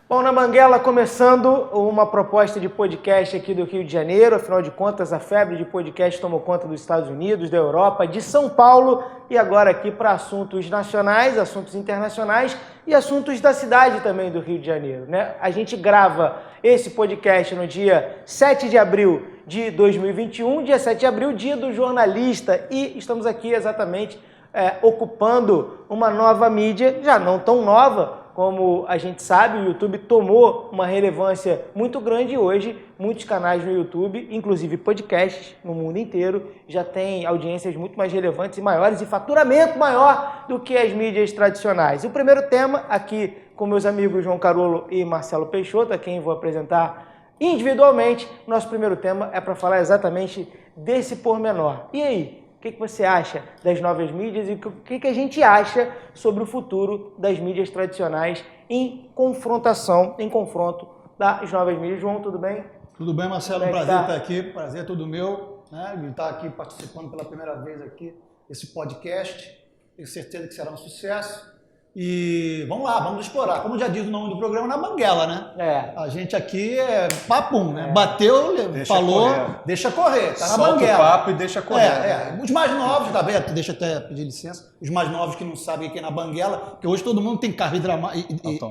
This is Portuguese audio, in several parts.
Bom, na Banguela, começando uma proposta de podcast aqui do Rio de Janeiro. Afinal de contas, a febre de podcast tomou conta dos Estados Unidos, da Europa, de São Paulo e agora aqui para assuntos nacionais, assuntos internacionais e assuntos da cidade também do Rio de Janeiro, né? A gente grava esse podcast no dia 7 de abril de 2021, dia 7 de abril, dia do jornalista, e estamos aqui exatamente ocupando uma nova mídia, já não tão nova. Como a gente sabe, o YouTube tomou uma relevância muito grande e hoje muitos canais no YouTube, inclusive podcasts no mundo inteiro, já têm audiências muito mais relevantes e maiores e faturamento maior do que as mídias tradicionais. E o primeiro tema, aqui com meus amigos João Carolo e Marcelo Peixoto, a quem vou apresentar individualmente, nosso primeiro tema é para falar exatamente desse pormenor. E aí? O que você acha das novas mídias e o que a gente acha sobre o futuro das mídias tradicionais em confronto das novas mídias? João, tudo bem? Tudo bem, Marcelo, um prazer estar aqui, prazer é todo meu, né, de estar aqui participando pela primeira vez aqui desse podcast. Tenho certeza que será um sucesso. E vamos lá, vamos explorar. Como já diz o nome do programa, na Banguela, né? A gente aqui é papum, né? Bateu, deixa falou, correr. Deixa correr, tá na Banguela. Solta o papo e deixa correr. Os mais novos, tá vendo? Deixa até pedir licença. Os mais novos que não sabem o que é na Banguela, porque hoje todo mundo tem carro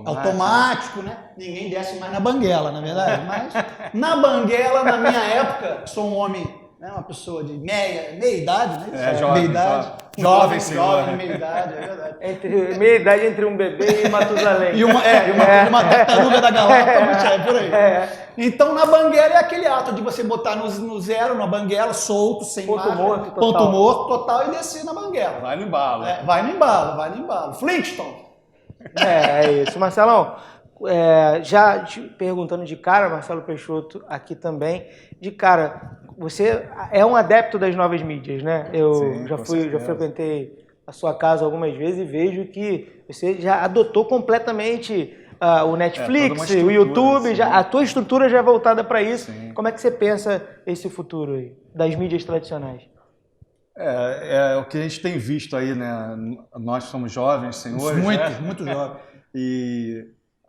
automático, né? Ninguém desce mais na Banguela, na verdade. Mas na Banguela, na minha época, sou um homem, né, uma pessoa de meia idade, né? Jovem, meia idade, é verdade. Meia idade entre um bebê e Matusalém. E uma tartaruga da galápagos, por aí. Então, na Banguela é aquele ato de você botar no zero, na Banguela, solto, sem marcha, ponto morto, total, e descer na Banguela. Vai no embalo. Vai no embalo. Flintstone. É isso. Marcelão, já te perguntando de cara, Marcelo Peixoto aqui também, de cara, você é um adepto das novas mídias, né? Eu já frequentei a sua casa algumas vezes e vejo que você já adotou completamente o Netflix, o YouTube, a tua estrutura já é voltada para isso. Sim. Como é que você pensa esse futuro aí, das mídias tradicionais? É o que a gente tem visto aí, né? Nós somos jovens, senhores, muito jovens. E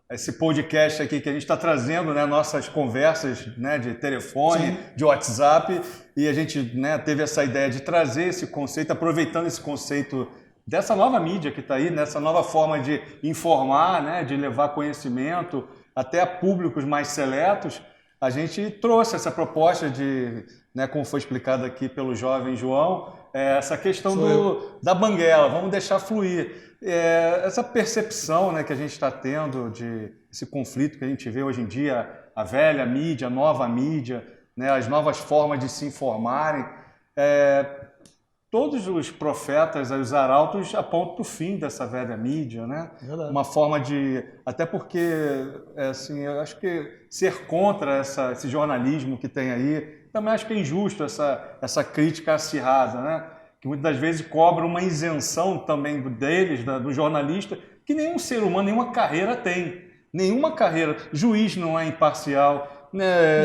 esse podcast aqui que a gente está trazendo, né, nossas conversas, né, de telefone, sim, de WhatsApp, e a gente, né, teve essa ideia de trazer esse conceito, aproveitando esse conceito dessa nova mídia que está aí, nessa nova forma de informar, né, de levar conhecimento até a públicos mais seletos. A gente trouxe essa proposta de, né, como foi explicado aqui pelo jovem João, essa questão da Banguela, vamos deixar fluir. Essa percepção, né, que a gente está tendo de esse conflito que a gente vê hoje em dia, a velha mídia, a nova mídia, né, as novas formas de se informarem, todos os profetas, os arautos apontam para o fim dessa velha mídia, né? Uma forma de... Até porque, assim, eu acho que ser contra esse jornalismo que tem aí, também acho que é injusto essa crítica acirrada, né? Que muitas das vezes cobra uma isenção também deles, do jornalista, que nenhum ser humano, nenhuma carreira tem. Nenhuma carreira. Juiz não é imparcial, né?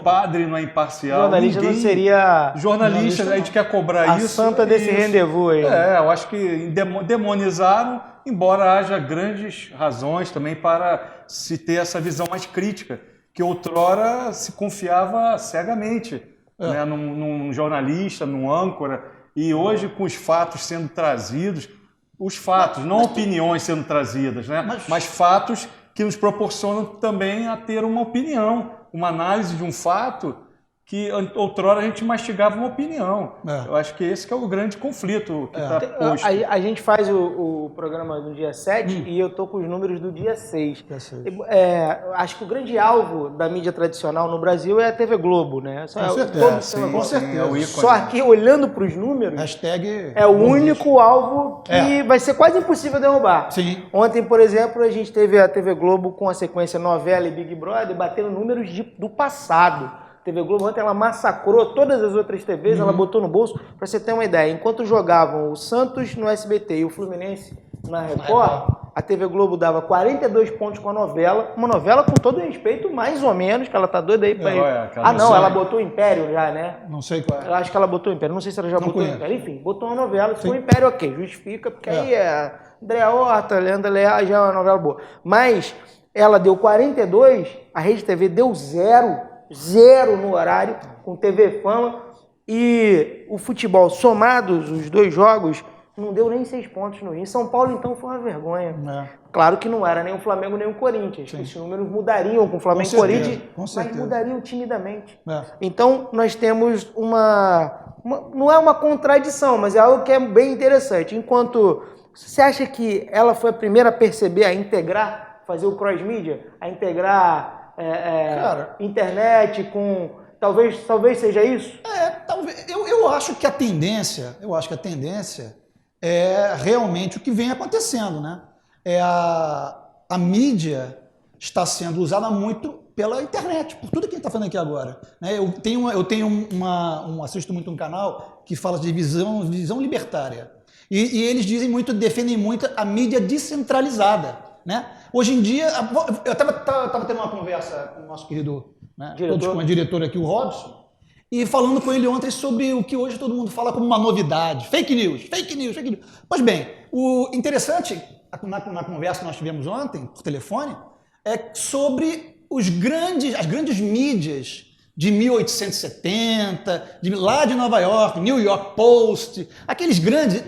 Padre não é imparcial. Jornalista não seria... Jornalista, a gente quer cobrar isso. A santa desse rendezvous aí. Eu acho que demonizaram, embora haja grandes razões também para se ter essa visão mais crítica, que outrora se confiava cegamente, né? Num jornalista, num âncora. E hoje, com os fatos sendo trazidos, não opiniões sendo trazidas, né? Mas fatos que nos proporcionam também a ter uma opinião, uma análise de um fato que outrora a gente mastigava uma opinião. Eu acho que esse que é o grande conflito que está posto. A gente faz o programa no dia 7 e eu estou com os números do dia 6. Acho que o grande alvo da mídia tradicional no Brasil é a TV Globo, né? Com certeza. Só que olhando para os números, hashtag é o único alvo que vai ser quase impossível derrubar. Sim. Ontem, por exemplo, a gente teve a TV Globo com a sequência novela e Big Brother batendo números do passado. A TV Globo ontem ela massacrou todas as outras TVs, ela botou no bolso. Para você ter uma ideia, enquanto jogavam o Santos no SBT e o Fluminense na Record, a TV Globo dava 42 pontos com a novela, uma novela com todo respeito, mais ou menos, que ela tá doida aí pra ir. Ela botou o Império já, né? Não sei qual é. Eu acho que ela botou o Império, não sei se ela já botou o Império. Enfim, botou uma novela, se for o Império, ok, justifica, porque aí é Andréa Horta, Leandro Leal, já é uma novela boa. Mas ela deu 42, a Rede TV deu 0 no horário, com TV Fama, e o futebol, somados os 2 jogos, não deu nem 6 pontos no Rio. Em São Paulo, então, foi uma vergonha. Claro que não era nem o Flamengo nem o Corinthians. Sim. Esses números mudariam com o Flamengo e Corinthians, mas mudariam timidamente. Então, nós temos não é uma contradição, mas é algo que é bem interessante. Enquanto você acha que ela foi a primeira a perceber, a integrar, fazer o cross-mídia, a integrar internet com... Talvez seja isso? Talvez. Eu acho que a tendência é realmente o que vem acontecendo, né? A mídia está sendo usada muito pela internet, por tudo que a gente está falando aqui agora. Né? Eu assisto muito um canal que fala de visão libertária. E eles defendem muito a mídia descentralizada. Né? Hoje em dia, eu estava tendo uma conversa com o nosso querido, né, todos com a diretora aqui, o Robson, e falando com ele ontem sobre o que hoje todo mundo fala como uma novidade, fake news. Pois bem, o interessante na conversa que nós tivemos ontem, por telefone, é sobre as grandes mídias de 1870, lá de Nova York, New York Post, aqueles grandes.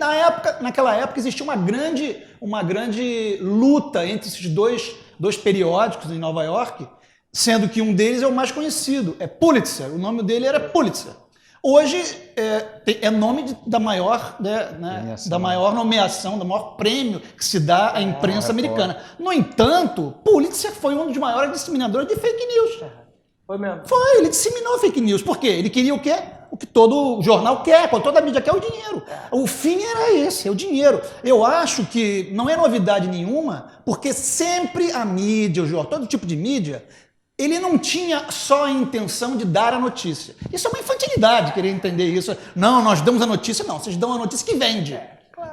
Naquela época existia uma grande luta entre esses dois periódicos em Nova York, sendo que um deles é o mais conhecido, é Pulitzer. O nome dele era Pulitzer. Hoje é nome da maior nomeação, do maior prêmio que se dá à imprensa americana. No entanto, Pulitzer foi um dos maiores disseminadores de fake news. Foi mesmo? Foi, ele disseminou fake news. Por quê? Ele queria o quê? O que todo jornal quer, toda a mídia quer, o dinheiro. O fim era esse, é o dinheiro. Eu acho que não é novidade nenhuma, porque sempre a mídia, o jornal, todo tipo de mídia, ele não tinha só a intenção de dar a notícia. Isso é uma infantilidade, querer entender isso. Não, nós damos a notícia. Não, vocês dão a notícia que vende.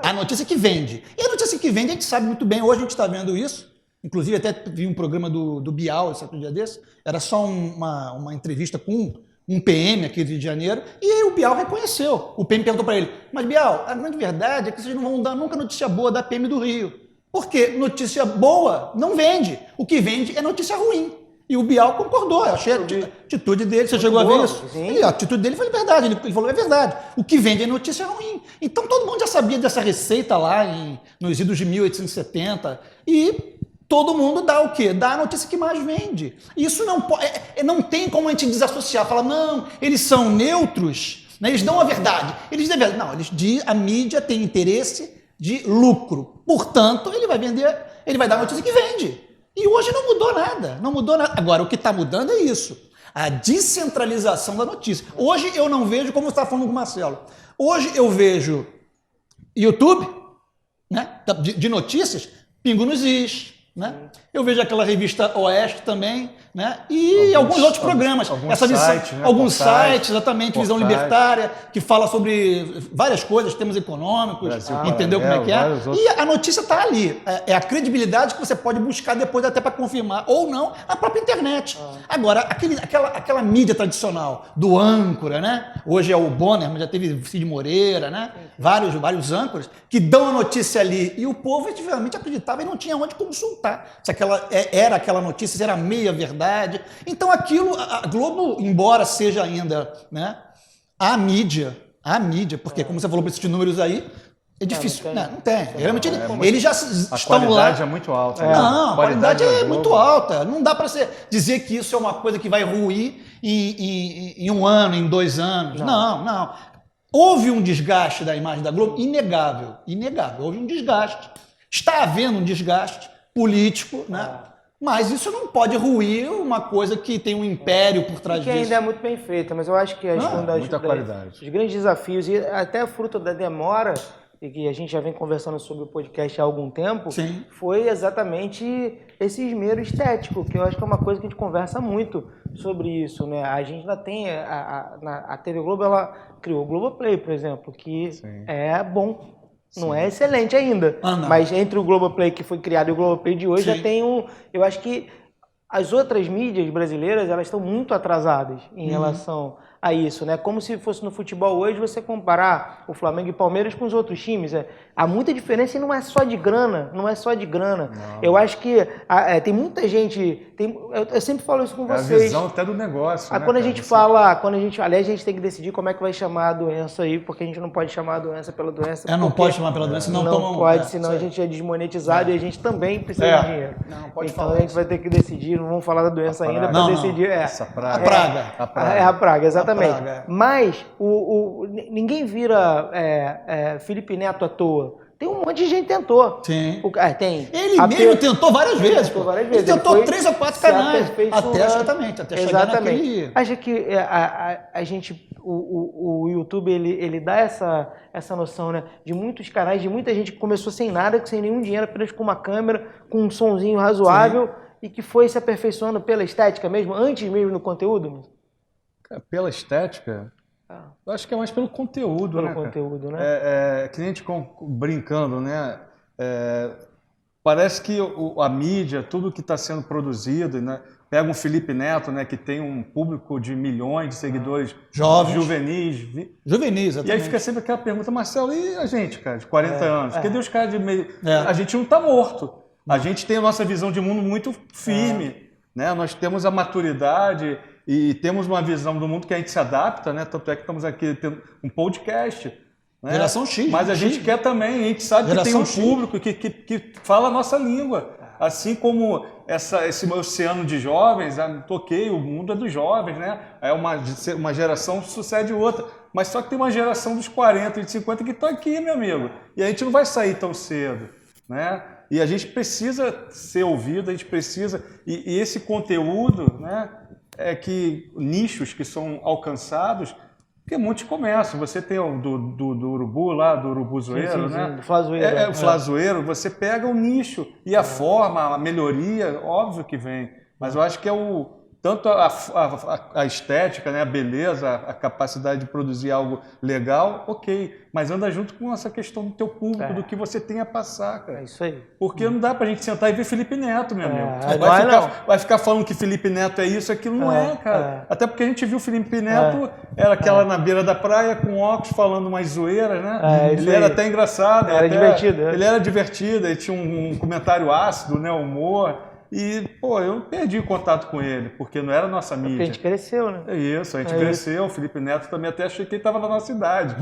A notícia que vende. E a notícia que vende, a gente sabe muito bem. Hoje a gente está vendo isso. Inclusive, até vi um programa do Bial, certo dia desse. Era só uma entrevista com um PM aqui do Rio de Janeiro. E aí o Bial reconheceu. O PM perguntou para ele, mas Bial, a grande verdade é que vocês não vão dar nunca notícia boa da PM do Rio. Porque notícia boa não vende. O que vende é notícia ruim. E o Bial concordou, eu achei a atitude dele, você chegou a ver isso? A atitude dele foi verdade, ele falou, é verdade, o que vende é notícia ruim. Então todo mundo já sabia dessa receita lá nos idos de 1870 e todo mundo dá o quê? Dá a notícia que mais vende. Isso não tem como a gente desassociar, falar, não, eles são neutros, né? Eles dão a verdade. Eles dizem a verdade. Não, a mídia tem interesse de lucro, portanto, ele vai dar a notícia que vende. E hoje não mudou nada. Agora, o que está mudando é isso, a descentralização da notícia. Hoje eu não vejo, como você está falando com o Marcelo, hoje eu vejo YouTube, né, de notícias, Pingo nos Is, né? Eu vejo aquela revista Oeste também, né? E alguns outros programas. Alguns sites, exatamente, Visão Libertária, que fala sobre várias coisas, temas econômicos, entendeu como é que é? E a notícia está ali. É a credibilidade que você pode buscar depois até para confirmar, ou não, na própria internet. Agora, aquela mídia tradicional do âncora, né? Hoje é o Bonner, mas já teve Cid Moreira, né? Vários âncoras, que dão a notícia ali. E o povo efetivamente acreditava e não tinha onde consultar. Se era aquela notícia, se era meia verdade. Então aquilo, a Globo, embora seja ainda, né, a mídia, porque como você falou para esses números aí, é difícil. Não tem. Realmente eles já estão lá. A qualidade é muito alta. Não, a qualidade é muito alta. Não dá para dizer que isso é uma coisa que vai ruir em um ano, em 2 anos. Não. Houve um desgaste da imagem da Globo, inegável. Houve um desgaste. Está havendo um desgaste político, né? Mas isso não pode ruir uma coisa que tem um império por trás disso. Que ainda é muito bem feita, mas eu acho que os grandes desafios, e até fruto da demora, e que a gente já vem conversando sobre o podcast há algum tempo, sim, foi exatamente esse esmero estético, que eu acho que é uma coisa que a gente conversa muito sobre isso, né? A gente ainda tem, a TV Globo, ela criou o Globoplay, por exemplo, que é bom. Não é excelente ainda, mas entre o Globoplay que foi criado e o Globoplay de hoje, já tem eu acho que as outras mídias brasileiras, elas estão muito atrasadas em relação a isso, né? Como se fosse no futebol hoje você comparar o Flamengo e Palmeiras com os outros times. Há muita diferença e não é só de grana, não é só de grana. Não. Eu acho que tem muita gente... eu sempre falo isso com vocês. A visão até do negócio, né, quando a gente fala... aliás, a gente tem que decidir como é que vai chamar a doença aí, porque a gente não pode chamar a doença pela doença. Não pode chamar pela doença, senão não pode, senão a gente é desmonetizado e a gente também precisa de dinheiro. Não pode então falar a gente vai ter que decidir, não vamos falar da doença ainda para decidir. Essa praga. A praga. É a praga, exatamente. A praga. Mas ninguém vira Felipe Neto à toa. Tem um monte de gente que tentou. Sim. Tem. Ele mesmo tentou várias vezes. Ele tentou 3 ou 4 canais. Até chegar naquele... Acho que a gente, o YouTube, ele dá essa noção, né? De muitos canais, de muita gente que começou sem nada, sem nenhum dinheiro, apenas com uma câmera, com um sonzinho razoável, e que foi se aperfeiçoando pela estética mesmo, antes mesmo do conteúdo. Pela estética... Eu acho que é mais pelo conteúdo, né? Pelo conteúdo, né? Que nem a gente brincando, né? Parece que a mídia, tudo que está sendo produzido, né? Pega um Felipe Neto, né? Que tem um público de milhões de seguidores jovens, juvenis. Juvenis, exatamente. E aí fica sempre aquela pergunta, Marcelo, e a gente, cara, de 40 anos? Cadê os caras de meio... A gente não está morto. A gente tem a nossa visão de mundo muito firme, né? Nós temos a maturidade... E temos uma visão do mundo que a gente se adapta, né? Tanto é que estamos aqui tendo um podcast. Né? Geração X. Mas a gente quer também, a gente sabe Geração que tem um público que fala a nossa língua. Assim como esse oceano de jovens, toquei, o mundo é dos jovens, né? Uma geração sucede outra. Mas só que tem uma geração dos 40 e de 50 que está aqui, meu amigo. E a gente não vai sair tão cedo, né? E a gente precisa ser ouvido, a gente precisa... E esse conteúdo, né? Nichos que são alcançados, porque muitos começam. Você tem o do urubu lá, do urubuzoeiro, né? Do flazoeiro. O flazoeiro, você pega o nicho e a forma, a melhoria, óbvio que vem. Mas eu acho que tanto a estética, né, a beleza, a capacidade de produzir algo legal, ok. Mas anda junto com essa questão do teu público, do que você tem a passar, cara. É isso aí. Porque não dá pra gente sentar e ver Felipe Neto, meu amigo. Vai ficar falando que Felipe Neto é isso, aquilo não é, cara. Até porque a gente viu o Felipe Neto, era aquela na beira da praia, com óculos, falando umas zoeiras, né? Ele era até engraçado. Divertido. Ele era divertido, ele tinha um comentário ácido, né? Humor. E, eu perdi o contato com ele, porque não era a nossa mídia. Porque a gente cresceu, né? É isso, a gente cresceu. O Felipe Neto também até achei que ele estava na nossa idade.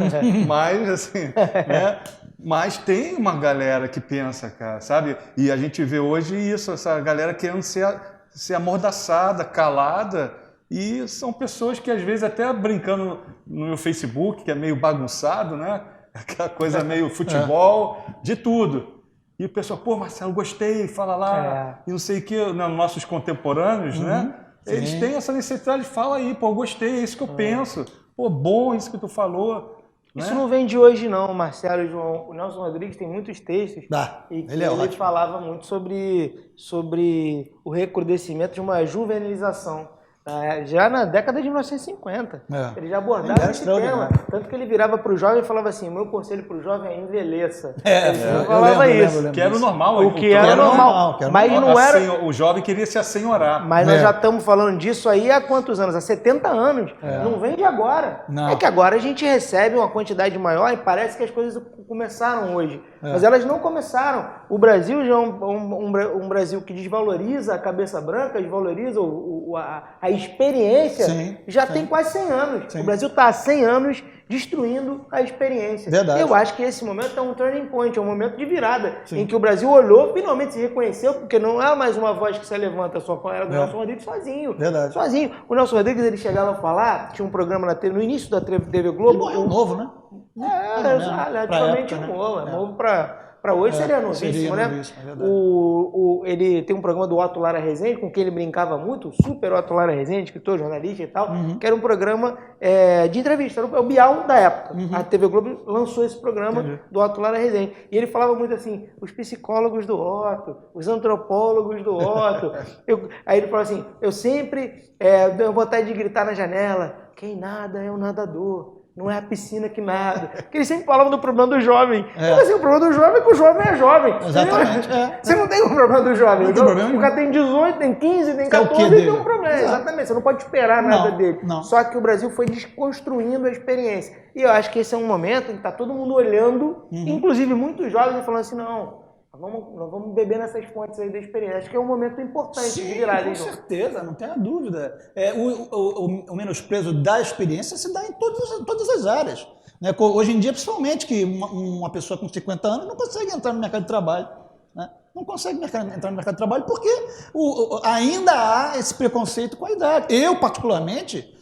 Mas, assim, né? Mas tem uma galera que pensa, cara, sabe? E a gente vê hoje isso, essa galera querendo ser amordaçada, calada. E são pessoas que, às vezes, até brincando no meu Facebook, que é meio bagunçado, né? Aquela coisa meio futebol, de tudo. E o pessoal, Marcelo, gostei, fala lá, e não sei o que, nossos contemporâneos, né? Eles têm essa necessidade, fala aí, gostei, é isso que eu penso. Bom isso que tu falou. Isso não vem de hoje não, Marcelo e João. O Nelson Rodrigues tem muitos textos ele falava muito sobre o recrudescimento de uma juvenilização. Já na década de 1950. Ele já abordava esse tema. Tanto que ele virava para o jovem e falava assim, meu conselho para o jovem é envelheça. Ele falava isso. Que era o normal. O que era normal. Mas não era... O jovem queria se assenhorar. Mas nós já estamos falando disso aí há quantos anos? Há 70 anos. Não vem de agora. Não. É que agora a gente recebe uma quantidade maior e parece que as coisas começaram hoje. Mas elas não começaram. O Brasil já é um Brasil que desvaloriza a cabeça branca, desvaloriza a experiência, tem quase 100 anos. O Brasil está há 100 anos destruindo a experiência. Verdade. Eu acho que esse momento é um turning point, é um momento de virada, em que o Brasil olhou, finalmente se reconheceu, porque não é mais uma voz que se levanta só com ela do Nelson Rodrigues sozinho. Verdade. Sozinho. O Nelson Rodrigues, ele chegava a falar, tinha um programa no início da TV Globo. Ele morreu novo, né? Relativamente novo. Novo para hoje seria novíssimo, né? Ele tem um programa do Otto Lara Rezende, com quem ele brincava muito, o super Otto Lara Rezende, escritor, jornalista e tal, que era um programa de entrevista, era o Bial da época. A TV Globo lançou esse programa do Otto Lara Rezende. E ele falava muito assim, os psicólogos do Otto, os antropólogos do Otto. Aí ele falava assim, eu sempre tenho vontade de gritar na janela, quem nada é um nadador. não é a piscina que nada. Porque eles sempre falavam do problema do jovem. Então, assim, o problema do jovem é que o jovem é jovem. Exatamente. Você não tem o problema do jovem. Não tem problema. O cara tem 18, tem 15, tem 14, e tem um problema. Exatamente. Você não pode esperar nada dele. Não. Só que o Brasil foi desconstruindo a experiência. E eu acho que esse é um momento em que está todo mundo olhando, inclusive muitos jovens, e falando assim, não, nós vamos beber nessas fontes aí da experiência. Acho que é um momento importante de virar. Com certeza, não tenha dúvida. O menosprezo da experiência se dá em todas as áreas. Né? Hoje em dia, principalmente, que uma pessoa com 50 anos não consegue entrar no mercado de trabalho. Né? Não consegue entrar no mercado de trabalho porque ainda há esse preconceito com a idade. Eu, particularmente,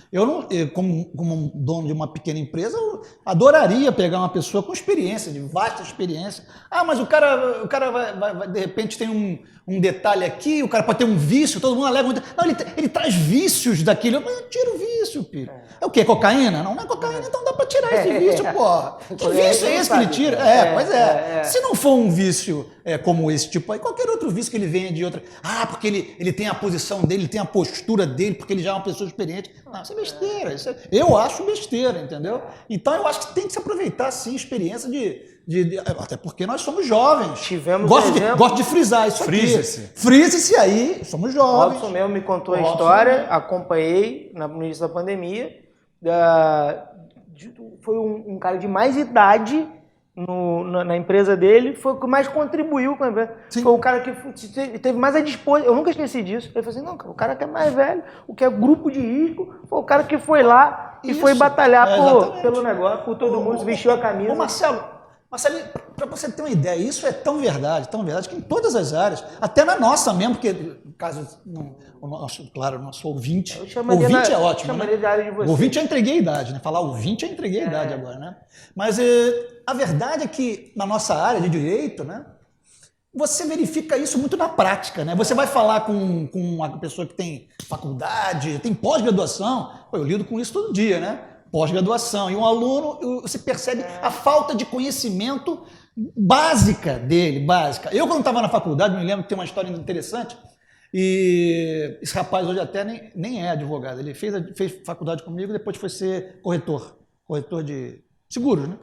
como dono de uma pequena empresa, eu adoraria pegar uma pessoa com experiência, de vasta experiência. Mas o cara vai de repente tem um detalhe aqui, o cara pode ter um vício, todo mundo alega muito. Não, ele traz vícios daquilo. Eu tiro o vício, filho. É o quê? Cocaína? Não é cocaína, então dá pra tirar esse vício, porra. Que vício é esse que ele tira? Pois é. Se não for um vício como esse tipo aí, qualquer outro vício que ele venha de outra... porque ele tem a posição dele, ele tem a postura dele, porque ele já é uma pessoa experiente. Não, isso é besteira. Eu acho besteira, entendeu? Então eu acho que tem que se aproveitar, sim, a experiência até porque nós somos jovens. Gosto de frisar isso aqui. Frise-se aí, somos jovens. O Robson mesmo me contou a história, acompanhei no início da pandemia. Foi um cara de mais idade na empresa dele, foi o que mais contribuiu com a empresa. Sim. Foi o cara que teve mais a disposição. Eu nunca esqueci disso. Ele falou assim, não, cara, o cara que é mais velho, o que é grupo de risco, foi o cara que foi lá e foi batalhar pelo negócio, por todo mundo, vestiu a camisa. Marcelo, para você ter uma ideia, isso é tão verdade que em todas as áreas, até na nossa mesmo, porque no caso, o nosso ouvinte, ouvinte é ótimo, né? De área de você. O ouvinte já entreguei a idade, né? Falar ouvinte já entreguei a idade agora, né? Mas a verdade é que na nossa área de direito, né? Você verifica isso muito na prática, né? Você vai falar com uma pessoa que tem faculdade, tem pós-graduação, eu lido com isso todo dia, né? Pós-graduação. E um aluno, você percebe a falta de conhecimento básica dele. Eu, quando estava na faculdade, me lembro que tem uma história interessante, e esse rapaz hoje até nem é advogado. Ele fez faculdade comigo e depois foi ser corretor de seguros, né?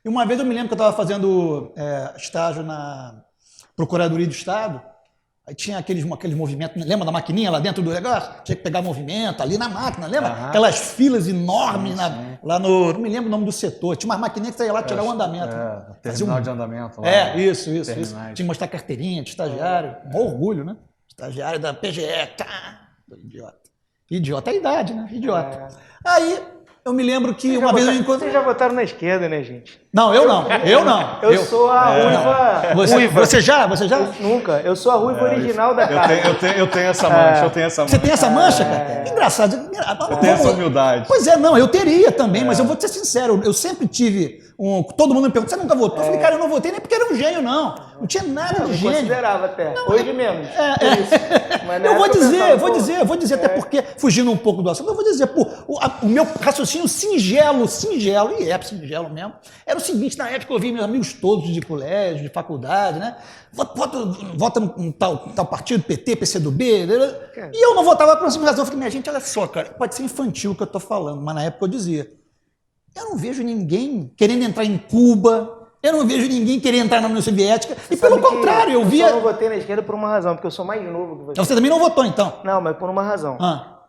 E uma vez eu me lembro que eu estava fazendo estágio na Procuradoria do Estado. Aí tinha aqueles movimentos, lembra da maquininha lá dentro do negócio? Tinha que pegar movimento ali na máquina, lembra? Aquelas filas enormes lá no... Não me lembro o nome do setor. Tinha umas maquininhas que você ia lá tirar o andamento. Terminal de andamento lá. Isso. Tinha que mostrar carteirinha de estagiário. Um orgulho, né? Estagiário da PGE. Idiota. Idiota é a idade, né? Idiota. Aí... Eu me lembro que uma vez eu encontrei... Vocês já votaram na esquerda, né, gente? Não, eu não. Eu sou a ruiva. Você já? Nunca. Eu sou a ruiva original da casa. Eu tenho essa mancha, Você tem essa mancha, cara? Engraçado. Eu tenho essa humildade. Pois é, não, eu teria também, mas eu vou te ser sincero, eu sempre tive... Todo mundo me pergunta, você nunca votou? Eu falei, cara, eu não votei nem porque era um gênio, não. Não tinha nada de gênio. Eu considerava até. Hoje menos. Eu vou dizer até porque, fugindo um pouco do assunto, eu vou dizer, o meu raciocínio singelo, e é singelo mesmo, era o seguinte, na época eu vi meus amigos todos de colégio, de faculdade, né? Vota em tal partido, PT, PCdoB, e eu não votava por essa razão. Eu falei, minha gente, olha só, cara, pode ser infantil o que eu tô falando, mas na época eu dizia, eu não vejo ninguém querendo entrar em Cuba, eu não vejo ninguém querendo entrar na União Soviética, e pelo contrário, eu via... Eu não votei na esquerda por uma razão, porque eu sou mais novo que você. Você também não votou, então? Não, mas por uma razão.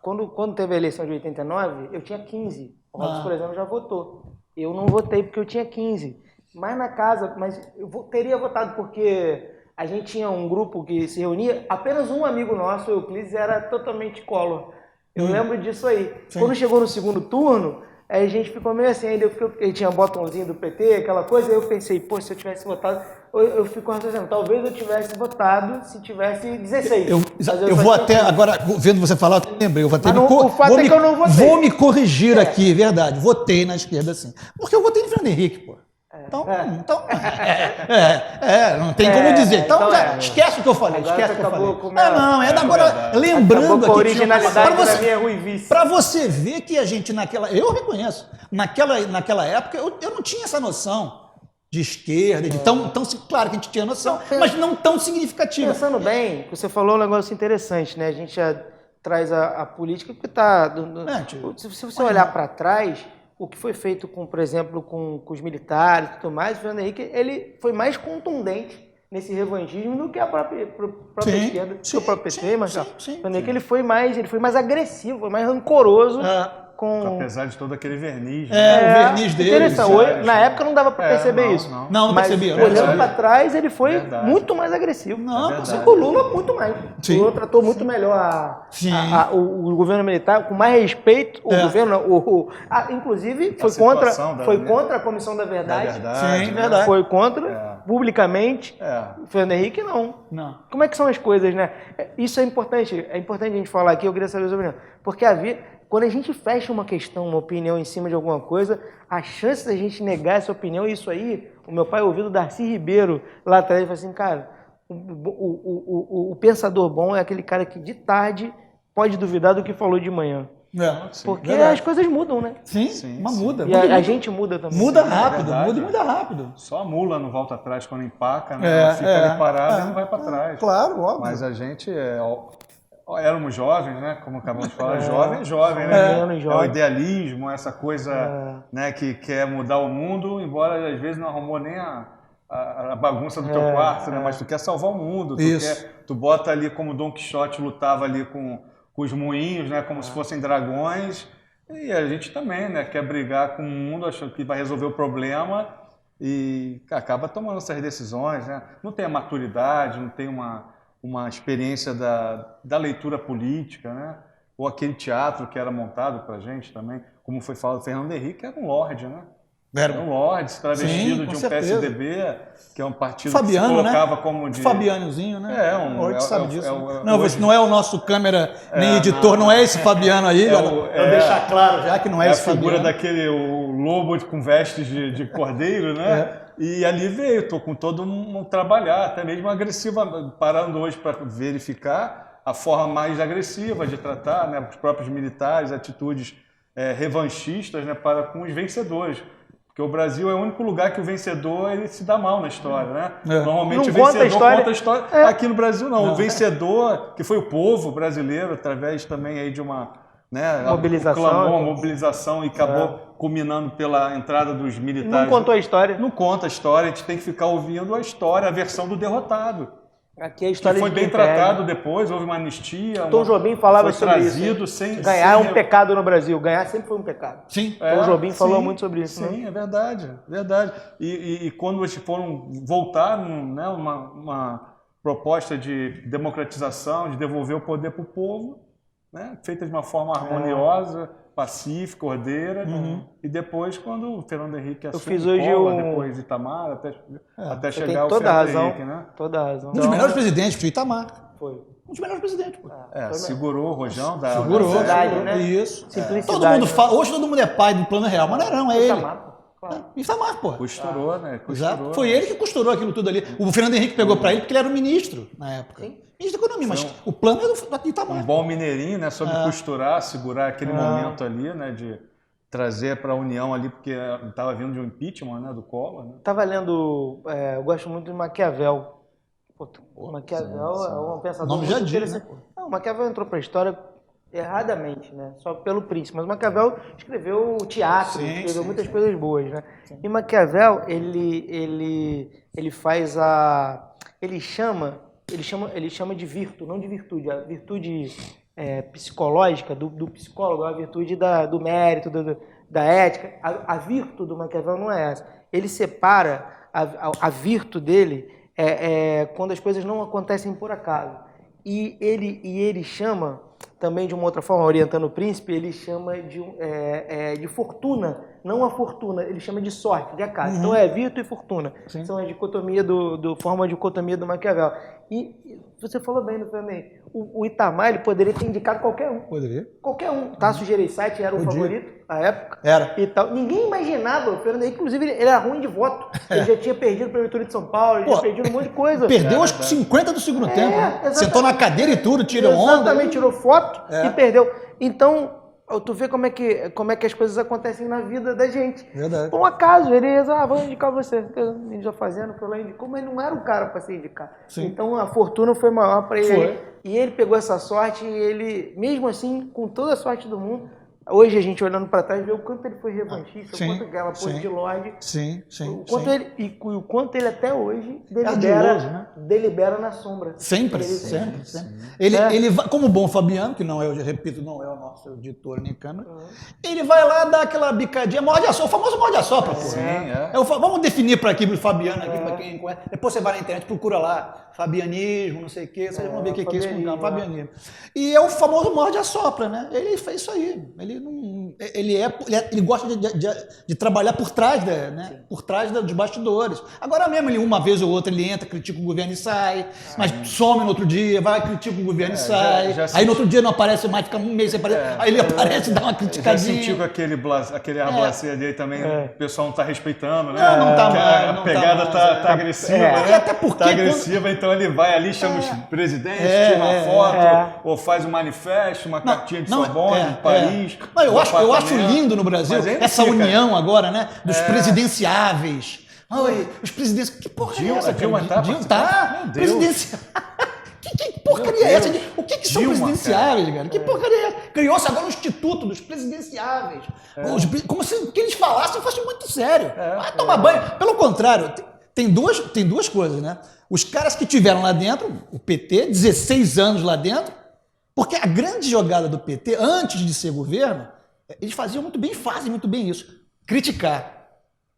Quando teve a eleição de 89, eu tinha 15. O Robson, por exemplo, já votou. Eu não votei porque eu tinha 15. Mas na casa, eu teria votado porque a gente tinha um grupo que se reunia, apenas um amigo nosso, o Euclides, era totalmente Collor. Eu lembro disso aí. Sim. Quando chegou no segundo turno, aí a gente ficou meio assim, ainda ele tinha botãozinho do PT, aquela coisa, aí eu pensei, pô, se eu tivesse votado, eu fico raciocinando, talvez eu tivesse votado se tivesse 16. Eu vou até, agora, vendo você falar, eu lembrei, eu vou até o fato é que eu não votei. Vou me corrigir aqui, verdade, votei na esquerda sim. Porque eu votei no Fernando Henrique, pô. Então, não tem como dizer. Então, esquece o que eu falei. Agora esquece o que eu falei. Agora, lembrando aqui, originalidade da minha ruivice. Para você ver que a gente eu reconheço, naquela época eu não tinha essa noção de esquerda, de tão claro que a gente tinha noção, mas não tão significativa. Pensando bem, você falou um negócio interessante, né? A gente já traz a política que está... Se você olhar para trás, o que foi feito, por exemplo, com os militares e tudo mais, o Fernando Henrique ele foi mais contundente nesse revanchismo do que a própria esquerda, do que o próprio PT, mas o Fernando Henrique ele foi mais agressivo, foi mais rancoroso. Apesar de todo aquele verniz. O verniz dele. Na época não dava para perceber isso. Não mas percebia. Olhando para trás, ele foi muito mais agressivo. O Lula, muito mais. O Lula tratou muito melhor o governo militar, com mais respeito. O governo, inclusive, foi contra a Comissão da Verdade. Foi contra, publicamente. O Fernando Henrique, não. Como é que são as coisas, né? Isso é importante a gente falar aqui, eu queria saber a sua opinião. Porque quando a gente fecha uma questão, uma opinião em cima de alguma coisa, a chance da gente negar essa opinião, isso aí, o meu pai ouviu do Darcy Ribeiro lá atrás, ele falou assim, cara, o pensador bom é aquele cara que de tarde pode duvidar do que falou de manhã. Porque as coisas mudam, né? Muda. E a gente muda também. Muda rápido. Só a mula não volta atrás quando empaca, né? Ela fica ali parada e não vai para trás. Claro, óbvio. Mas a gente éramos jovens, né? Como acabamos de falar, jovem, né? É o idealismo, essa coisa né, que quer mudar o mundo, embora às vezes não arrumou nem a bagunça do teu quarto, né? Mas tu quer salvar o mundo, tu bota ali como Dom Quixote lutava ali com os moinhos, né? Como se fossem dragões, e a gente também, né? Quer brigar com o mundo, achando que vai resolver o problema e acaba tomando essas decisões, né? Não tem a maturidade, não tem uma experiência da leitura política, né? Ou aquele teatro que era montado pra gente também, como foi falado, Fernando Henrique era um lorde, né? Era um lorde, travestido de um PSDB, que é um partido Fabiano, que se colocava né? como de... Fabianozinho, né? Hoje sabe disso. Não é o nosso câmera nem editor, não é esse Fabiano aí, para deixar claro já que não é esse Fabiano. É a figura daquele lobo com vestes de cordeiro, né? E ali veio, estou com todo mundo trabalhar, até mesmo agressiva, parando hoje para verificar a forma mais agressiva de tratar, né, os próprios militares, atitudes revanchistas, né, para com os vencedores. Porque o Brasil é o único lugar que o vencedor ele se dá mal na história, né? Normalmente não o vencedor conta a história. Aqui no Brasil não. O vencedor, que foi o povo brasileiro, através também aí de uma... Né, mobilização e acabou culminando pela entrada dos militares. Não contou a história. Não conta a história, a gente tem que ficar ouvindo a história, a versão do derrotado. Aqui a história que foi bem tratado depois, houve uma anistia. Tom Jobim falava sobre isso. Ganhar é um pecado no Brasil, ganhar sempre foi um pecado. Tom Jobim falou muito sobre isso. Sim, né? É verdade. E quando eles foram voltar, né, uma proposta de democratização, de devolver o poder para o povo, né, feita de uma forma harmoniosa, pacífica, ordeira, e depois quando o Fernando Henrique assumiu depois Itamar, até chegar ao Fernando Henrique, né? Toda a razão. Um dos melhores presidentes, o Itamar. Foi. Um dos melhores presidentes, pô. Segurou o rojão da simplicidade, né? Isso. Simplicidade. Todo mundo fala, hoje todo mundo é pai do Plano Real, mas não é ele. Itamar, pô. Costurou, né? Foi ele que costurou aquilo tudo ali. O Fernando Henrique pegou para ele porque ele era o ministro na época. Ministro da Economia, mas o plano é do Itamar. Um bom mineirinho, né? Soube costurar, segurar aquele momento ali, né? De trazer para a União ali, porque estava vindo de um impeachment, né? Do Collor. Né? Estava lendo, eu gosto muito de Maquiavel. Maquiavel é um pensador muito interessante. Né? Não, Maquiavel entrou para a história erradamente, né? Só pelo príncipe. Mas Maquiavel escreveu teatro, escreveu muitas coisas boas, né? E Maquiavel, ele faz ele chama de virtude, não de virtude, a virtude psicológica do psicólogo, a virtude do mérito, da ética. A virtude do Maquiavel não é essa. Ele separa a virtude dele quando as coisas não acontecem por acaso. E ele chama, também de uma outra forma, orientando o príncipe, ele chama de fortuna, não a fortuna, ele chama de sorte, de acaso. Então é virtude e fortuna. São a dicotomia forma de dicotomia do Maquiavel. E você falou bem no também. O Itamar ele poderia ter indicado qualquer um. Poderia. Qualquer um. Tasso Gereissati era o favorito na época. Era. E tal. Ninguém imaginava. O Fernando Henrique, inclusive, ele era ruim de voto. Ele já tinha perdido a Prefeitura de São Paulo, ele tinha perdido um monte de coisa. Perdeu acho que 50 do segundo tempo. Né? Sentou na cadeira e tudo, tirou onda. Exatamente, tirou foto e perdeu. Então, tu vê como é que as coisas acontecem na vida da gente. Verdade. Por um acaso, ele vou indicar você. Ele já fazendo, foi lá e indicou, mas não era o cara para ser indicado. Então a fortuna foi maior para ele. E ele pegou essa sorte e ele, mesmo assim, com toda a sorte do mundo, Hoje a gente olhando para trás vê o quanto ele foi revanchista, Sim, o quanto aquela pose de Lorde, sim. o quanto ele até hoje ardiloso, né? delibera na sombra. Sempre. Ele vai, como bom Fabiano, que não é, eu repito, não é o nosso editor nem câmera, ele vai lá dar aquela bicadinha, morde a sopra, o famoso morde a sopra, pô. Vamos definir para aqui, pro Fabiano, aqui, para quem conhece. Depois você vai na internet, procura lá, fabianismo, não sei o quê, vocês vão ver o que é isso com fabianismo. E é o famoso morde a sopra, né? Ele fez isso aí. Ele gosta de trabalhar por trás, por trás dos bastidores. Agora mesmo, uma vez ou outra, ele entra, critica o governo e sai, mas some no outro dia, vai, critica o governo e sai. Aí no outro dia não aparece mais, fica um mês sem aparecer. Aí ele aparece e dá uma criticadinha. Já sentiu com aquele arblacê dele também, o pessoal não está respeitando, né? Não tá mais. A pegada tá agressiva, né? E até porque tá agressiva, então ele vai ali, chama os presidentes, tira uma foto, ou faz um manifesto, uma cartinha de Sorbonne, de Paris. Eu acho lindo no Brasil essa união agora, né? Dos presidenciáveis. Os presidentes. Que porra é essa? Dilma tá? Presidenciável. Que porcaria é essa? O que são presidenciáveis, cara? Que porcaria é essa? Criou-se agora o Instituto dos Presidenciáveis. Como se o que eles falassem fosse muito sério. Vai tomar banho. Pelo contrário, tem duas coisas, né? Os caras que tiveram lá dentro, o PT, 16 anos lá dentro, porque a grande jogada do PT, antes de ser governo, eles fazem muito bem isso. Criticar.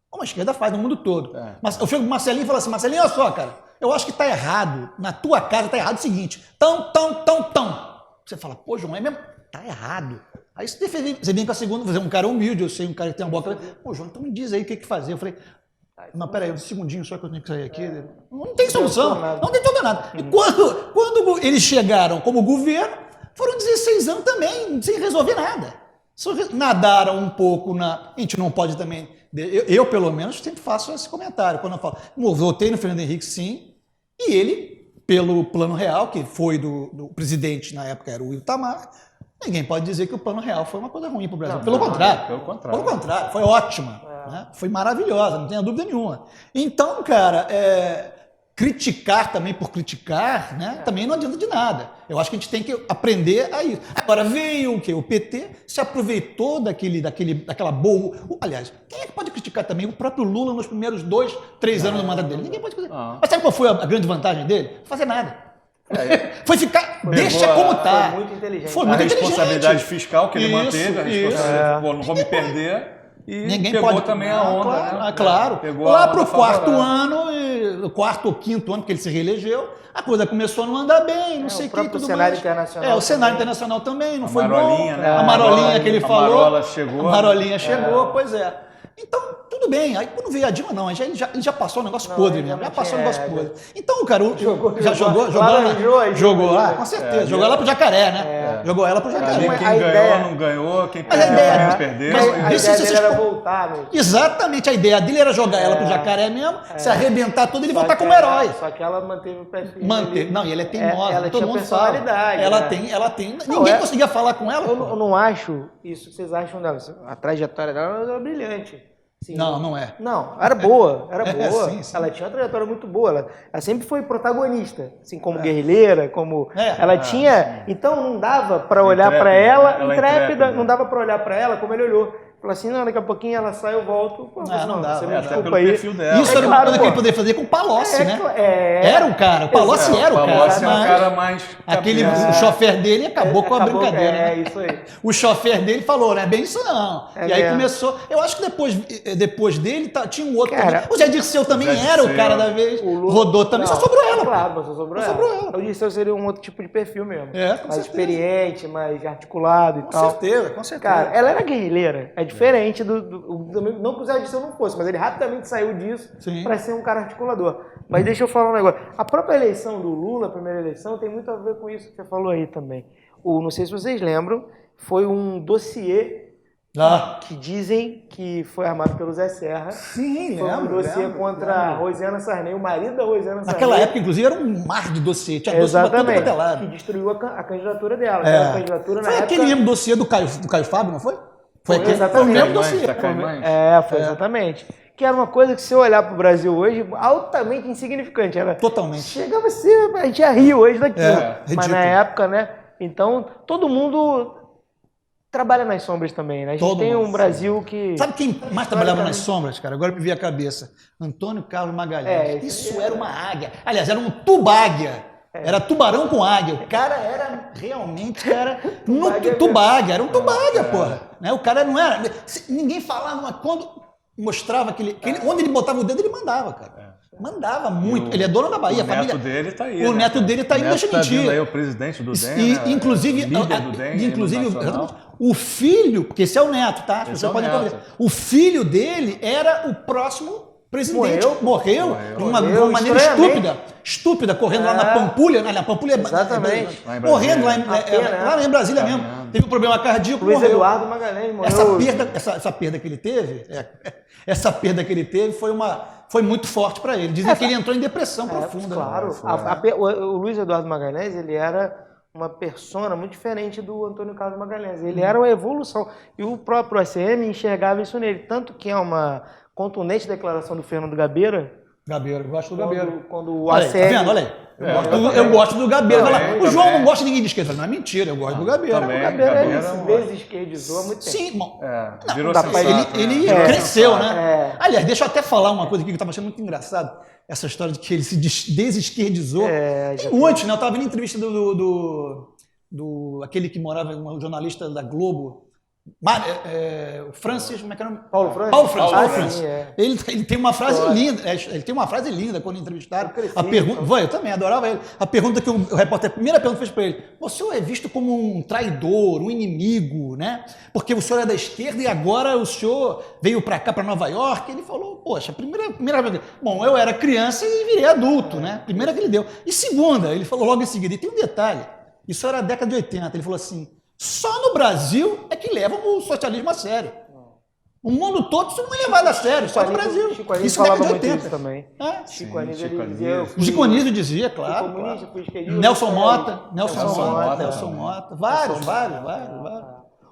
Como a esquerda faz no mundo todo. Mas eu chego pro Marcelinho e falo assim, Marcelinho, olha só, cara, eu acho que tá errado, na tua casa tá errado o seguinte, tão. Você fala, pô, João, é mesmo? Tá errado. Aí você vem com a segunda, você é um cara humilde, eu sei, um cara que tem uma boca, pô, João, então me diz aí o que fazer. Eu falei, não, peraí, um segundinho só que eu tenho que sair aqui. Não tem solução, não tem todo nada. E quando eles chegaram como governo, foram 16 anos também, sem resolver nada. Só nadaram um pouco a gente não pode também... Eu, pelo menos, sempre faço esse comentário. Quando eu falo, votei no Fernando Henrique, sim, e ele, pelo plano real, que foi do presidente, na época era o Itamar, ninguém pode dizer que o plano real foi uma coisa ruim para o Brasil. Pelo contrário, foi ótima. Né? Foi maravilhosa, não tenha dúvida nenhuma. Então, cara... criticar também por criticar, né? Também não adianta de nada. Eu acho que a gente tem que aprender a isso. Agora, veio o quê? O PT se aproveitou daquela boa... Aliás, quem é que pode criticar também? O próprio Lula nos primeiros 2, 3 anos do mandato dele. Ninguém pode criticar. Mas sabe qual foi a grande vantagem dele? Fazer nada. Foi ficar... deixa como tá. Foi muito inteligente. A responsabilidade fiscal que ele manteve, a responsabilidade, não vou me perder... E ninguém pegou pode também a onda, claro, né? Claro. Lá para o quarto ou quinto ano que ele se reelegeu, a coisa começou a não andar bem, não sei o que. O cenário internacional. O cenário internacional também não foi bom. Né? A marolinha que ele falou. A marolinha chegou, pois é. Então, tudo bem. Aí quando veio a Dilma, não, ele já passou um negócio podre mesmo. Já passou um negócio podre. Então, cara, já jogou lá, com certeza. Jogou ela pro Jacaré, né? Jogou ela pro Jacaré. Quem ganhou, não ganhou, quem perdeu, perdeu. A ideia dele era voltar, né? Exatamente, a ideia dele era jogar ela pro Jacaré mesmo, se arrebentar tudo e ele voltar como herói. Só que ela manteve o perfil. Não, e ela é teimosa, ela todo tinha mundo personalidade. Ela tem. Ninguém conseguia falar com ela. Eu não acho isso que vocês acham dela. A trajetória dela era brilhante. Sim. Não é. Não, era boa. Sim. Ela tinha uma trajetória muito boa. Ela sempre foi protagonista, assim, como guerrilheira, como... ela tinha... Sim. Então não dava para olhar para ela, intrépida, não dava para olhar para ela como ele olhou. Falou assim, não, daqui a pouquinho ela sai, eu volto. Pô, não dá. Você me desculpa aí. Isso era uma coisa que ele poderia fazer com o Palocci, né? Era o cara. O Palocci era o cara. Palocci é um cara mais... O chofer dele acabou com a brincadeira. É, isso aí. O chofer dele falou, né? Bem isso não. E aí começou... Eu acho que depois dele tinha um outro também. O Zé Dirceu também era o cara da vez. Rodou também, só sobrou ela. Claro, só sobrou ela. O Dirceu seria um outro tipo de perfil mesmo. Mais experiente, mais articulado e tal. Com certeza. Cara, ela era guerrilheira. Diferente não que o Zé Dirceu não fosse, mas ele rapidamente saiu disso para ser um cara articulador. Mas deixa eu falar um negócio. A própria eleição do Lula, a primeira eleição, tem muito a ver com isso que você falou aí também. Não sei se vocês lembram, foi um dossiê que dizem que foi armado pelo Zé Serra. Sim, foi um dossiê contra a Rosiana Sarney, o marido da Rosiana Sarney. Naquela época, inclusive, era um mar de dossiê. Tinha exatamente, que destruiu a candidatura dela. A candidatura, foi aquele mesmo dossiê do Caio Fábio, não foi? Foi exatamente. O mesmo dossiê. Foi exatamente. Que era uma coisa que, se eu olhar para o Brasil hoje, altamente insignificante. Totalmente. Chegava a ser, a gente ia rir hoje daquilo. Mas ridículo. na época, né? Então, todo mundo trabalha nas sombras também, né? A gente tem um Brasil que... Sabe quem mais trabalhava nas sombras, cara? Agora me veio a cabeça. Antônio Carlos Magalhães. Isso era uma águia. Aliás, era um tuba-águia. Era tubarão com águia. O cara era realmente, tuba-águia. Era um tuba-águia, porra. Né? O cara não era... Ninguém falava, mas quando mostrava onde ele botava o dedo, ele mandava, cara. Mandava muito. Ele é dono da Bahia. O neto dele tá aí. O neto dele tá aí, não deixa mentir. Aí o presidente do DEM, né? Inclusive, o filho, porque esse é o neto, tá? As pessoas podem entender. O filho dele era o próximo presidente. Morreu de uma maneira estúpida, correndo lá na Pampulha. Na Pampulha, exatamente. Morrendo lá em Brasília mesmo. Teve um problema cardíaco. Luiz Eduardo Magalhães morreu. Essa perda que ele teve, foi muito forte para ele. Dizem que ele entrou em depressão profunda. Claro. O Luiz Eduardo Magalhães, ele era uma persona muito diferente do Antônio Carlos Magalhães. Ele era uma evolução. E o próprio ACM enxergava isso nele. Tanto que é uma contundente declaração do Fernando Gabeira. Eu gosto do Gabeira. Quando o ACM... Tá vendo? Olha aí. Eu gosto do Gabeira. O João não gosta de ninguém de esquerda. Não é mentira, eu gosto do Gabeira. O Gabeira se desesquerdizou há muito tempo. Sim, irmão. Virou ele cresceu, né? Aliás, deixa eu até falar uma coisa aqui que eu estava achando muito engraçado. Essa história de que ele se desesquerdizou. Tem muitos, né? Eu estava vendo entrevista do aquele que morava, um jornalista da Globo, o Francis, como é que é o nome? Paulo Francis. Ele tem uma frase linda, quando entrevistaram. Eu também adorava ele. A pergunta que o repórter, a primeira pergunta fez para ele: o senhor é visto como um traidor, um inimigo, né? Porque o senhor é da esquerda e agora o senhor veio para cá, para Nova York. Ele falou: poxa, primeira vez. Bom, eu era criança e virei adulto, né? Primeira que ele deu. E segunda, ele falou logo em seguida, e tem um detalhe, isso era a década de 80, ele falou assim: só no Brasil é que levam o socialismo a sério. O mundo todo isso não é levado a sério, só no Brasil. Isso falava muito isso também. Chico Anísio dizia, claro. Nelson Mota. Vários.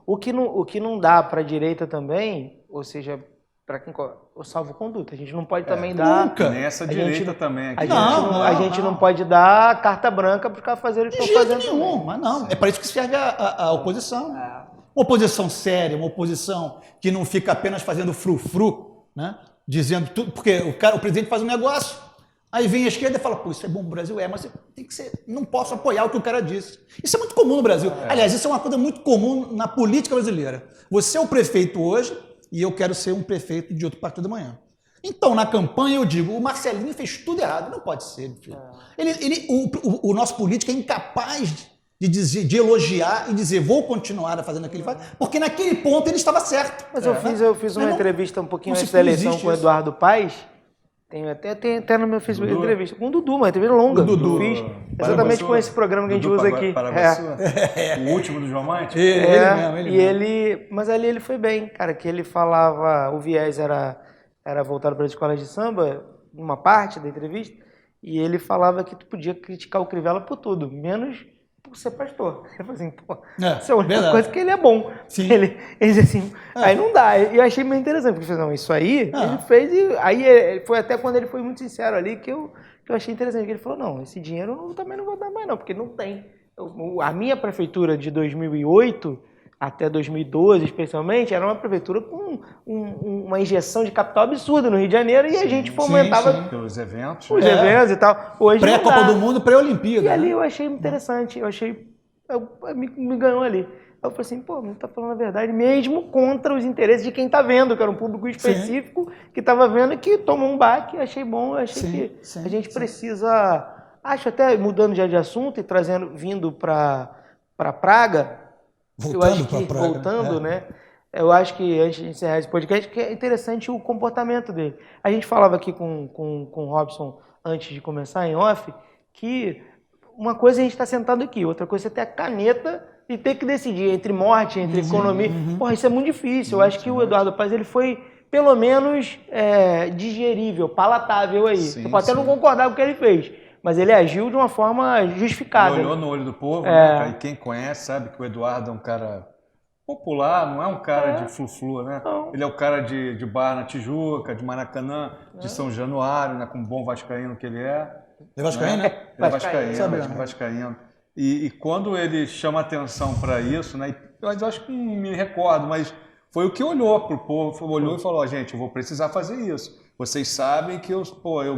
O que não dá para a direita também, ou seja, para quem o salvo-conduta. A gente não pode também dar... Nunca. Nem essa direita também. A gente não pode dar carta branca para os caras fazerem o que estão fazendo. De jeito nenhum, mas não. É para isso que serve a oposição. Uma oposição séria, uma oposição que não fica apenas fazendo frufru, né? Dizendo tudo, porque o presidente faz um negócio, aí vem a esquerda e fala: pô, isso é bom pro Brasil, mas tem que ser, não posso apoiar o que o cara disse. Isso é muito comum no Brasil. Aliás, isso é uma coisa muito comum na política brasileira. Você é o prefeito hoje e eu quero ser um prefeito de outro partido amanhã. Então, na campanha eu digo: o Marcelinho fez tudo errado. Não pode ser, filho. O nosso político é incapaz de elogiar e dizer: vou continuar fazendo aquilo que ele faz, porque naquele ponto ele estava certo. Mas eu fiz uma entrevista um pouquinho antes da eleição com o Eduardo Paes. Tem até no meu Facebook entrevista com o Dudu, uma entrevista longa. O Dudu. Fiz exatamente com esse programa que a gente usa aqui. O último do João Maite? Mas ali ele foi bem, cara, que ele falava, o viés era voltado para as escolas de samba, numa parte da entrevista, e ele falava que tu podia criticar o Crivella por tudo, menos por ser pastor. Eu falei assim, pô, isso é a única coisa que ele é bom. Sim. Ele disse assim, aí não dá. E eu achei meio interessante, porque ele falou: não, isso aí, ele fez, e aí foi até quando ele foi muito sincero ali, que eu achei interessante, que ele falou: não, esse dinheiro eu também não vou dar mais não, porque não tem. A minha prefeitura de 2008 até 2012, especialmente, era uma prefeitura com uma injeção de capital absurda no Rio de Janeiro, e a gente fomentava os eventos e tal. Hoje pré-Copa do Mundo, pré-Olimpíada. E ali eu achei interessante, me ganhou ali. Eu falei assim, pô, não tá falando a verdade, mesmo contra os interesses de quem tá vendo, que era um público específico que tava vendo e que tomou um baque. Achei bom, achei que a gente precisa, acho até, mudando já de assunto e vindo para Praga, voltando, né? Eu acho que, antes de encerrar esse podcast, que é interessante o comportamento dele. A gente falava aqui com o Robson, antes de começar, em off, que uma coisa é a gente estar sentado aqui, outra coisa é ter a caneta e ter que decidir entre morte, entre economia. Porra, isso é muito difícil. Eu acho que o Eduardo Paes, ele foi, pelo menos, digerível, palatável aí. Você pode até não concordar com o que ele fez, mas ele agiu de uma forma justificada. Ele olhou no olho do povo, né? E quem conhece sabe que o Eduardo é um cara popular, não é um cara de flu-flu, né? Não. Ele é o cara de Barra na Tijuca, de Maracanã, de São Januário, né? Com o bom vascaíno que ele é. Ele é vascaíno, né? Ele é vascaíno. E quando ele chama atenção para isso, né? Mas eu acho que não me recordo, mas foi o que olhou pro povo, olhou e falou, gente, eu vou precisar fazer isso. Vocês sabem que eu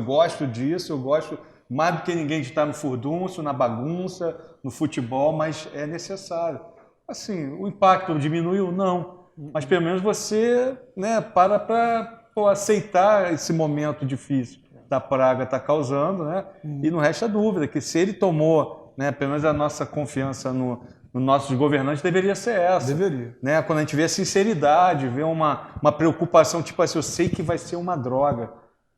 gosto disso, eu gosto mais do que ninguém de estar no furdunço, na bagunça, no futebol, mas é necessário. Assim, o impacto diminuiu? Não. Mas pelo menos você, né, para aceitar esse momento difícil da praga está causando, né? E não resta dúvida que se ele tomou, né, pelo menos a nossa confiança nos nossos governantes deveria ser essa. Deveria. Né? Quando a gente vê a sinceridade, vê uma preocupação, tipo assim, eu sei que vai ser uma droga.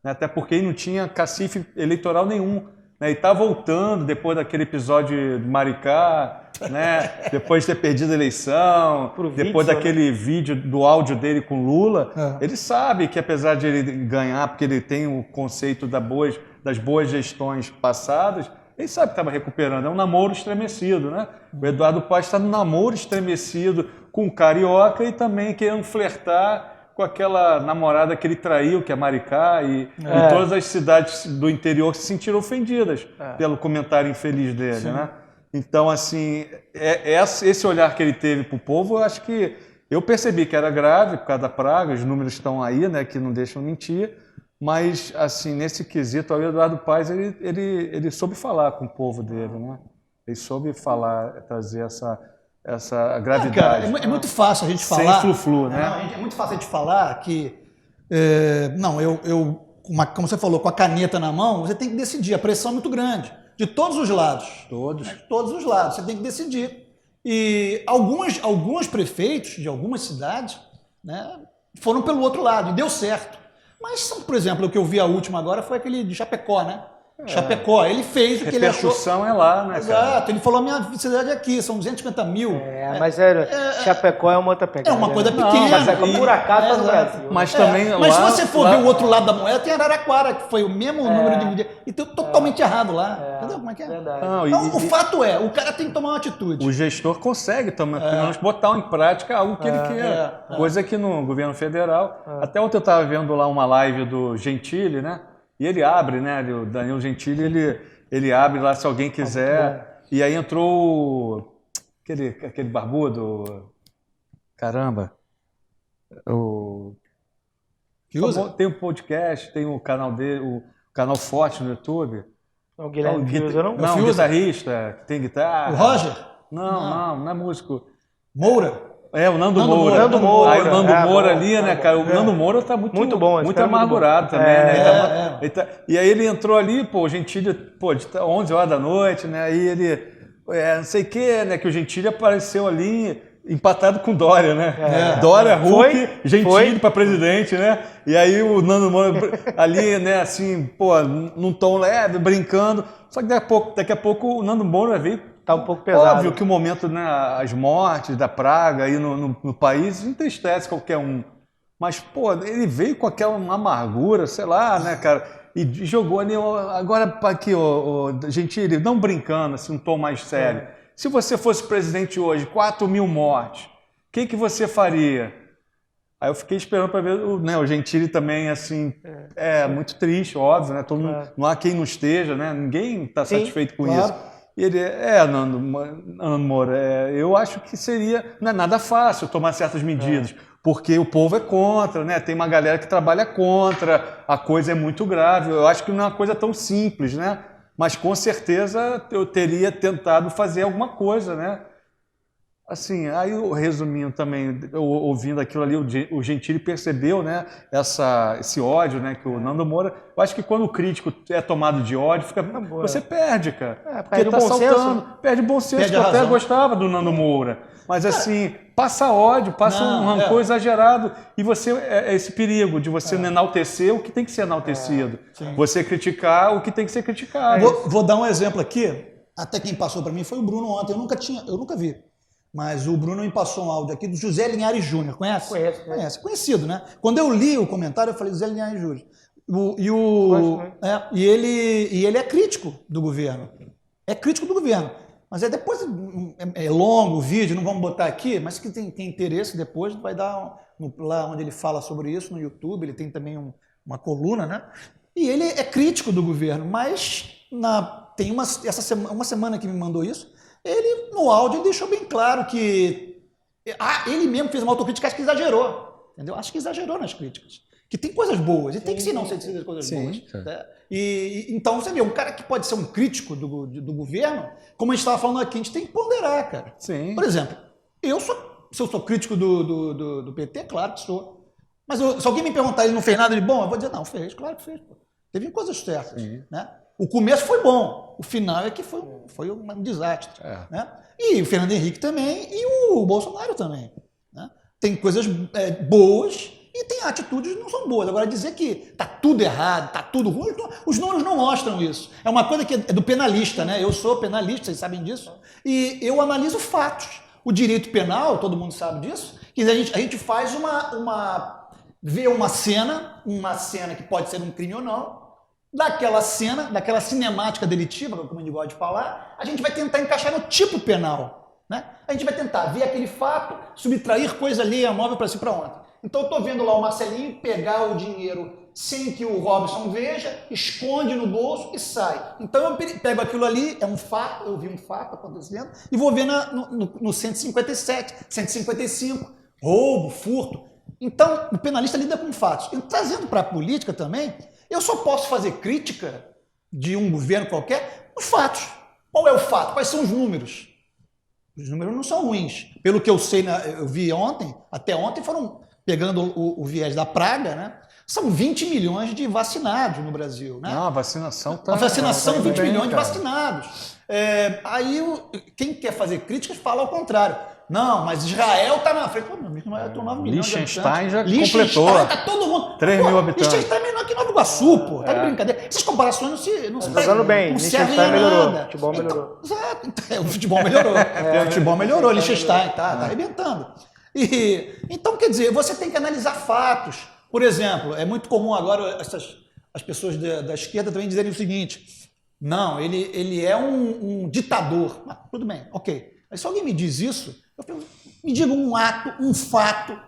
Né? Até porque ele não tinha cacife eleitoral nenhum. Né? E está voltando depois daquele episódio de Maricá, né? Depois de ter perdido a eleição, depois daquele vídeo do áudio dele com Lula. Ele sabe que apesar de ele ganhar, porque ele tem o conceito das boas gestões passadas, ele sabe que estava recuperando. É um namoro estremecido, né? O Eduardo Paes está no namoro estremecido com o Carioca e também querendo flertar com aquela namorada que ele traiu, que é Maricá, e todas as cidades do interior se sentiram ofendidas pelo comentário infeliz dele, né? Então, assim, esse olhar que ele teve para o povo, eu acho que eu percebi que era grave por causa da praga, os números estão aí, né, que não deixam mentir, mas, assim, nesse quesito, o Eduardo Paes, ele soube falar com o povo dele, né? Ele soube falar, trazer essa gravidade. Cara, é muito fácil a gente falar. Sem flu-flu, né? É muito fácil a gente falar que. Como você falou, com a caneta na mão, você tem que decidir. A pressão é muito grande. De todos os lados. Todos. De todos os lados. Você tem que decidir. E alguns prefeitos de algumas cidades, né, foram pelo outro lado. E deu certo. Mas, por exemplo, o que eu vi a última agora foi aquele de Chapecó, né? Chapecó, ele fez o que ele achou. A repercussão é lá, né, cara? Exato, ele falou, a minha cidade é aqui, são 250 mil. Mas Chapecó é uma outra pegada. É uma coisa pequena. Chapecó, por acaso, tá no Brasil. Mas também Mas lá, se você for ver o outro lado da moeda, tem Araraquara, que foi o mesmo número de medidas. E tem totalmente errado lá. Entendeu como é que é? Verdade. Então, o fato é, o cara tem que tomar uma atitude. O gestor consegue pelo menos botar em prática algo que ele quer. Coisa que no governo federal... Até ontem eu estava vendo lá uma live do Gentili, né? E ele abre, né? O Danilo Gentili, ele abre lá se alguém quiser. E aí entrou aquele barbudo. Caramba. Que usa? Tem um podcast, tem o canal dele, o canal Forte no YouTube. O Guilherme Fiuza, não? Não, o guitarrista, que tem guitarra. O Roger? Não é músico. Moura? O Nando Moura. Nando Moura. Aí o Nando Moura ali, né, cara? O Nando Moura tá muito bom, muito amargurado também, né? E aí ele entrou ali, o Gentili, de 11 horas da noite, né? Aí ele, não sei o que, né? Que o Gentili apareceu ali empatado com Dória, né? Dória, Huck, Gentili para presidente, né? E aí o Nando Moura ali, né, assim, num tom leve, brincando. Só que daqui a pouco o Nando Moura veio. Tá um pouco pesado. Óbvio que o momento, né, as mortes da praga aí no país entristece qualquer um. Mas, ele veio com aquela amargura, sei lá, né, cara, e jogou ali, agora aqui, Gentili, não brincando, assim, um tom mais sério. Se você fosse presidente hoje, 4 mil mortes, o que você faria? Aí eu fiquei esperando para ver, né, o Gentili também, assim, muito triste, óbvio, né, todo mundo, não há quem não esteja, né, ninguém está satisfeito com isso. E ele, Nando Moura, eu acho que não é nada fácil tomar certas medidas, porque o povo é contra, né? Tem uma galera que trabalha contra, a coisa é muito grave. Eu acho que não é uma coisa tão simples, né? Mas com certeza eu teria tentado fazer alguma coisa, né? Assim, aí resumindo também, ouvindo aquilo ali, o Gentili percebeu, né, esse ódio, né, que o Nando Moura... Eu acho que quando o crítico é tomado de ódio, você perde, cara. Perde o bom senso. Perde o bom senso. Eu até gostava do Nando Moura. Mas assim, passa ódio, passa um rancor exagerado. E você é esse perigo de você não enaltecer o que tem que ser enaltecido. Você criticar o que tem que ser criticado. Vou dar um exemplo aqui. Até quem passou para mim foi o Bruno ontem. Eu nunca vi. Mas o Bruno me passou um áudio aqui do José Linhares Júnior. Conhece? Conhece. Conhecido, né? Quando eu li o comentário, eu falei José Linhares Júnior. E ele é crítico do governo. É crítico do governo. Mas depois é longo o vídeo, não vamos botar aqui, mas que tem interesse depois, vai dar lá onde ele fala sobre isso no YouTube, ele tem também uma coluna, né? E ele é crítico do governo, mas tem uma semana que me mandou isso, ele no áudio deixou bem claro que Ele mesmo fez uma autocrítica, acho que exagerou. Entendeu? Acho que exagerou nas críticas. Que tem coisas boas, e tem que ser não ser coisas boas. Né? Então, você vê, um cara que pode ser um crítico do governo, como a gente estava falando aqui, a gente tem que ponderar, cara. Sim. Por exemplo, se eu sou crítico do PT, claro que sou. Mas se alguém me perguntar, ele não fez nada de bom, eu vou dizer, não, fez, claro que fez. Pô. Teve coisas certas. Né? O começo foi bom, o final é que foi um desastre. Né? E o Fernando Henrique também, e o Bolsonaro também. Né? Tem coisas boas e tem atitudes que não são boas. Agora, dizer que tá tudo errado, tá tudo ruim, os números não mostram isso. É uma coisa que é do penalista, né? Eu sou penalista, vocês sabem disso, e eu analiso fatos. O direito penal, todo mundo sabe disso, que a gente faz vê uma cena que pode ser um crime ou não, daquela cinemática delitiva, como a gente gosta de falar, a gente vai tentar encaixar no tipo penal. Né? A gente vai tentar ver aquele fato, subtrair coisa alheia móvel para si para ontem. Então eu estou vendo lá o Marcelinho pegar o dinheiro sem que o Robson veja, esconde no bolso e sai. Então eu pego aquilo ali, é um fato, eu vi um fato acontecendo, e vou ver no 157, 155, roubo, furto. Então o penalista lida com fatos. E trazendo para a política também, eu só posso fazer crítica de um governo qualquer nos fatos. Qual é o fato? Quais são os números? Os números não são ruins. Pelo que eu sei, eu vi ontem, até ontem foram pegando o viés da praga, né? São 20 milhões de vacinados no Brasil. Né? Não, a vacinação está... A vacinação, 20 milhões de vacinados. Aí quem quer fazer críticas fala ao contrário. Não, mas Israel está na frente. Pô, meu amigo, Israel tem 9 milhões de habitantes. Liechtenstein já Liechtenstein completou. Tá todo mundo. 3 mil habitantes. Liechtenstein é menor que Nova Iguaçu, pô. Tá de brincadeira. Essas comparações não se jogando bem. Liechtenstein melhorou. O futebol melhorou. Exato. O futebol melhorou. O futebol melhorou. Liechtenstein tá arrebentando. Então, quer dizer, você tem que analisar fatos. Por exemplo, é muito comum agora as pessoas da esquerda também dizerem o seguinte: não, ele é um ditador. Ah, tudo bem, ok. Mas se alguém me diz isso, eu pergunto, me diga um ato, um fato,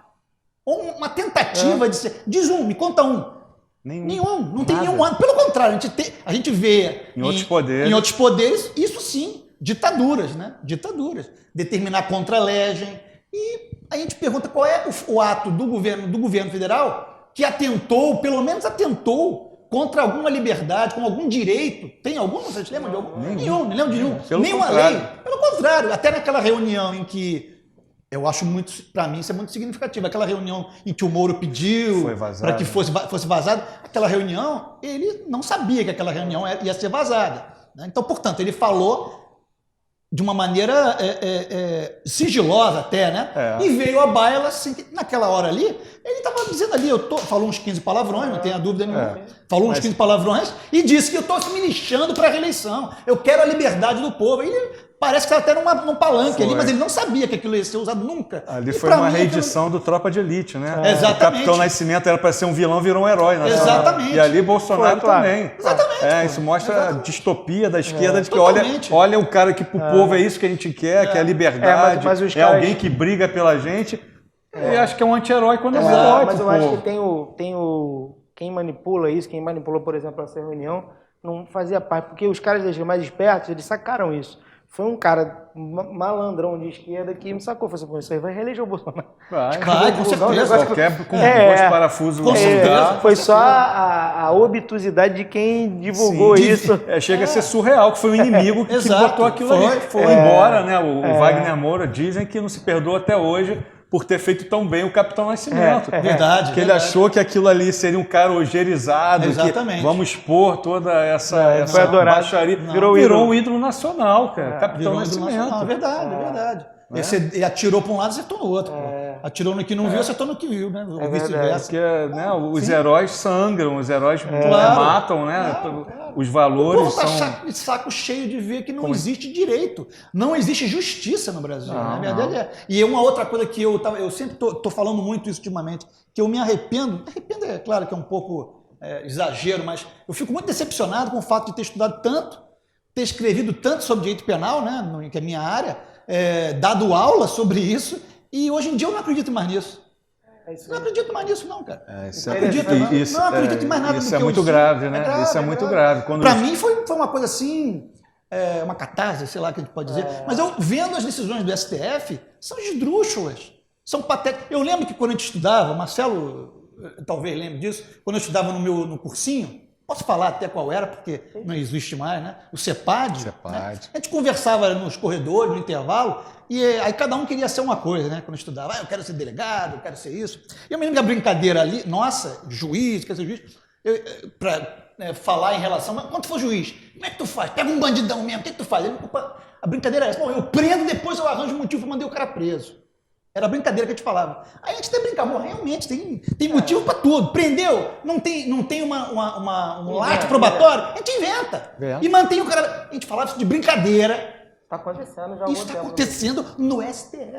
ou uma tentativa de ser. Diz me conta um. Nenhum, não tem nenhum ano. Pelo contrário, a gente vê em outros poderes, isso sim, ditaduras, né? Ditaduras. Determinar contra-legem. E a gente pergunta qual é o ato do governo federal que atentou, pelo menos atentou, contra alguma liberdade, com algum direito. Tem algum? Vocês lembram de algum? Nenhum, não lembro de nenhum. Nenhuma lei. Pelo contrário, até naquela reunião em que, eu acho para mim isso é muito significativo, aquela reunião em que o Moro pediu para que fosse vazado, aquela reunião, ele não sabia que aquela reunião ia ser vazada. Né? Então, portanto, ele falou de uma maneira sigilosa até, né? E veio a baila, assim, que naquela hora ali, ele estava dizendo ali, falou uns 15 palavrões, não tenha dúvida nenhuma, falou uns 15 palavrões e disse que eu estou me lixando para a reeleição, eu quero a liberdade do povo. Ele parece que estava até num palanque ali, mas ele não sabia que aquilo ia ser usado nunca. Ali foi uma reedição do Tropa de Elite, né? Exatamente. O Capitão Nascimento era para ser um vilão, virou um herói. Exatamente. E ali Bolsonaro também. Exatamente. Isso mostra a distopia da esquerda de que olha o cara que pro povo é isso que a gente quer, que é a liberdade, mas alguém que briga pela gente. E acho que é um anti-herói quando é um herói. Mas eu acho que tem quem manipula isso, quem manipulou, por exemplo, essa reunião, não fazia parte, porque os caras mais espertos, eles sacaram isso. Foi um cara malandrão de esquerda que me sacou. Falei assim, isso aí vai reeleger o Bolsonaro. Vai, com certeza. Qualquer com dois parafusos. Com certeza. Foi só a obtusidade de quem divulgou isso. Chega a ser surreal, que foi o inimigo que botou aquilo ali. Foi embora, né? O Wagner Moura, dizem que não se perdoa até hoje por ter feito tão bem o Capitão Nascimento. Verdade. Ele achou que aquilo ali seria um cara ojeirizado, exatamente. Que vamos expor toda essa baixaria. Virou um ídolo nacional, cara. Capitão Nascimento. Verdade. Ele atirou para um lado e acertou no outro. Atirou no que não viu, acertou no que viu, né? Ou vice-versa. Porque os heróis sangram, os heróis matam, né? Os valores o povo tá de saco cheio de ver que não existe direito. Não existe justiça no Brasil. Na verdade E uma outra coisa que eu sempre tô falando muito isso ultimamente, que eu me arrependo. Arrependo é claro que é um pouco exagero, mas eu fico muito decepcionado com o fato de ter estudado tanto, ter escrevido tanto sobre direito penal, né? Que é a minha área, dado aula sobre isso, e hoje em dia eu não acredito mais nisso. Não acredito mais nisso, não, cara. Não acredito mais nada do que isso é muito grave, né? Isso é muito grave. Para mim foi uma coisa assim, uma catarse, sei lá o que a gente pode dizer. Mas eu vendo as decisões do STF, são esdrúxulas, são patéticas. Eu lembro que quando a gente estudava, Marcelo talvez lembre disso, quando eu estudava no cursinho, posso falar até qual era, porque não existe mais, né? O CEPAD. Né? A gente conversava nos corredores, no intervalo, e aí cada um queria ser uma coisa, né? Quando eu estudava, eu quero ser delegado, eu quero ser isso. E eu me lembro que a brincadeira ali, nossa, juiz, quer ser juiz, para falar em relação, mas quando tu for juiz, como é que tu faz? Pega um bandidão mesmo, o que tu faz? A brincadeira é essa, eu prendo, depois eu arranjo motivo para mandar o cara preso. Era a brincadeira que a gente falava. Aí a gente até brincava, realmente, tem motivo para tudo. Prendeu, não tem um lato probatório, a gente inventa. E mantém o cara. A gente falava isso de brincadeira. Está acontecendo já há Isso está acontecendo no STF.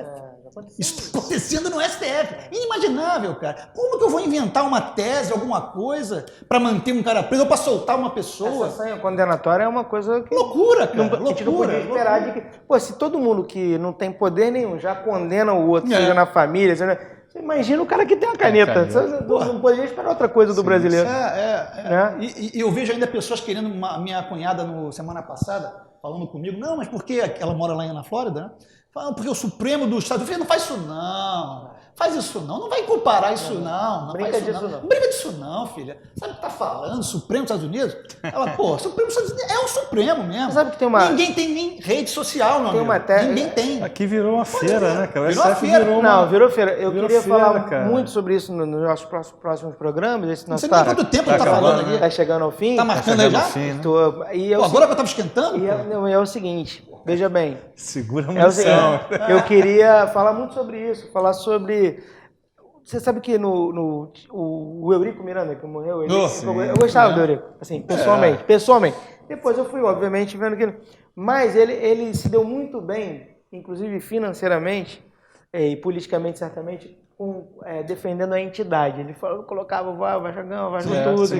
Isso está acontecendo no STF. Inimaginável, cara. Como que eu vou inventar uma tese, alguma coisa, para manter um cara preso ou para soltar uma pessoa? Essa senha condenatória é uma coisa que... Loucura, cara. A gente não podia esperar de que... Pô, se todo mundo que não tem poder nenhum já condena o outro, seja na família, seja... Você imagina o cara que tem a caneta. Você não poderia esperar outra coisa do brasileiro. Né? E eu vejo ainda pessoas querendo... Minha cunhada, semana passada, falando comigo, não, mas por que ela mora lá na Flórida, né? Falando, porque o Supremo dos Estados Unidos não faz isso não. Faz isso não vai comparar isso não. Brinca disso não. Não brinca disso não, filha. Sabe o que tá falando? Supremo dos Estados Unidos? Ela, pô, Supremo dos Estados Unidos é o Supremo mesmo. Você sabe que tem uma... Ninguém tem nem rede social, não. Tem uma tese... Ninguém tem. Aqui virou uma feira, né, cara? Virou uma feira. Não, virou feira. Eu queria falar cara. muito sobre isso nos nossos próximos programas. Não sei nem quanto tempo tá falando aqui. Tá chegando ao fim. Tá marcando aí já? Fim, né? Pô, agora que eu tava esquentando? É o seguinte, veja bem. Segura a É o seguinte, munição. eu queria falar muito sobre isso, falar sobre... Você sabe que o Eurico Miranda, que morreu, eu gostava do Eurico, assim, pessoalmente. Depois eu fui, obviamente, vendo que... Mas ele se deu muito bem, inclusive financeiramente e politicamente, certamente, defendendo a entidade. Ele colocava o Vachagão, tudo.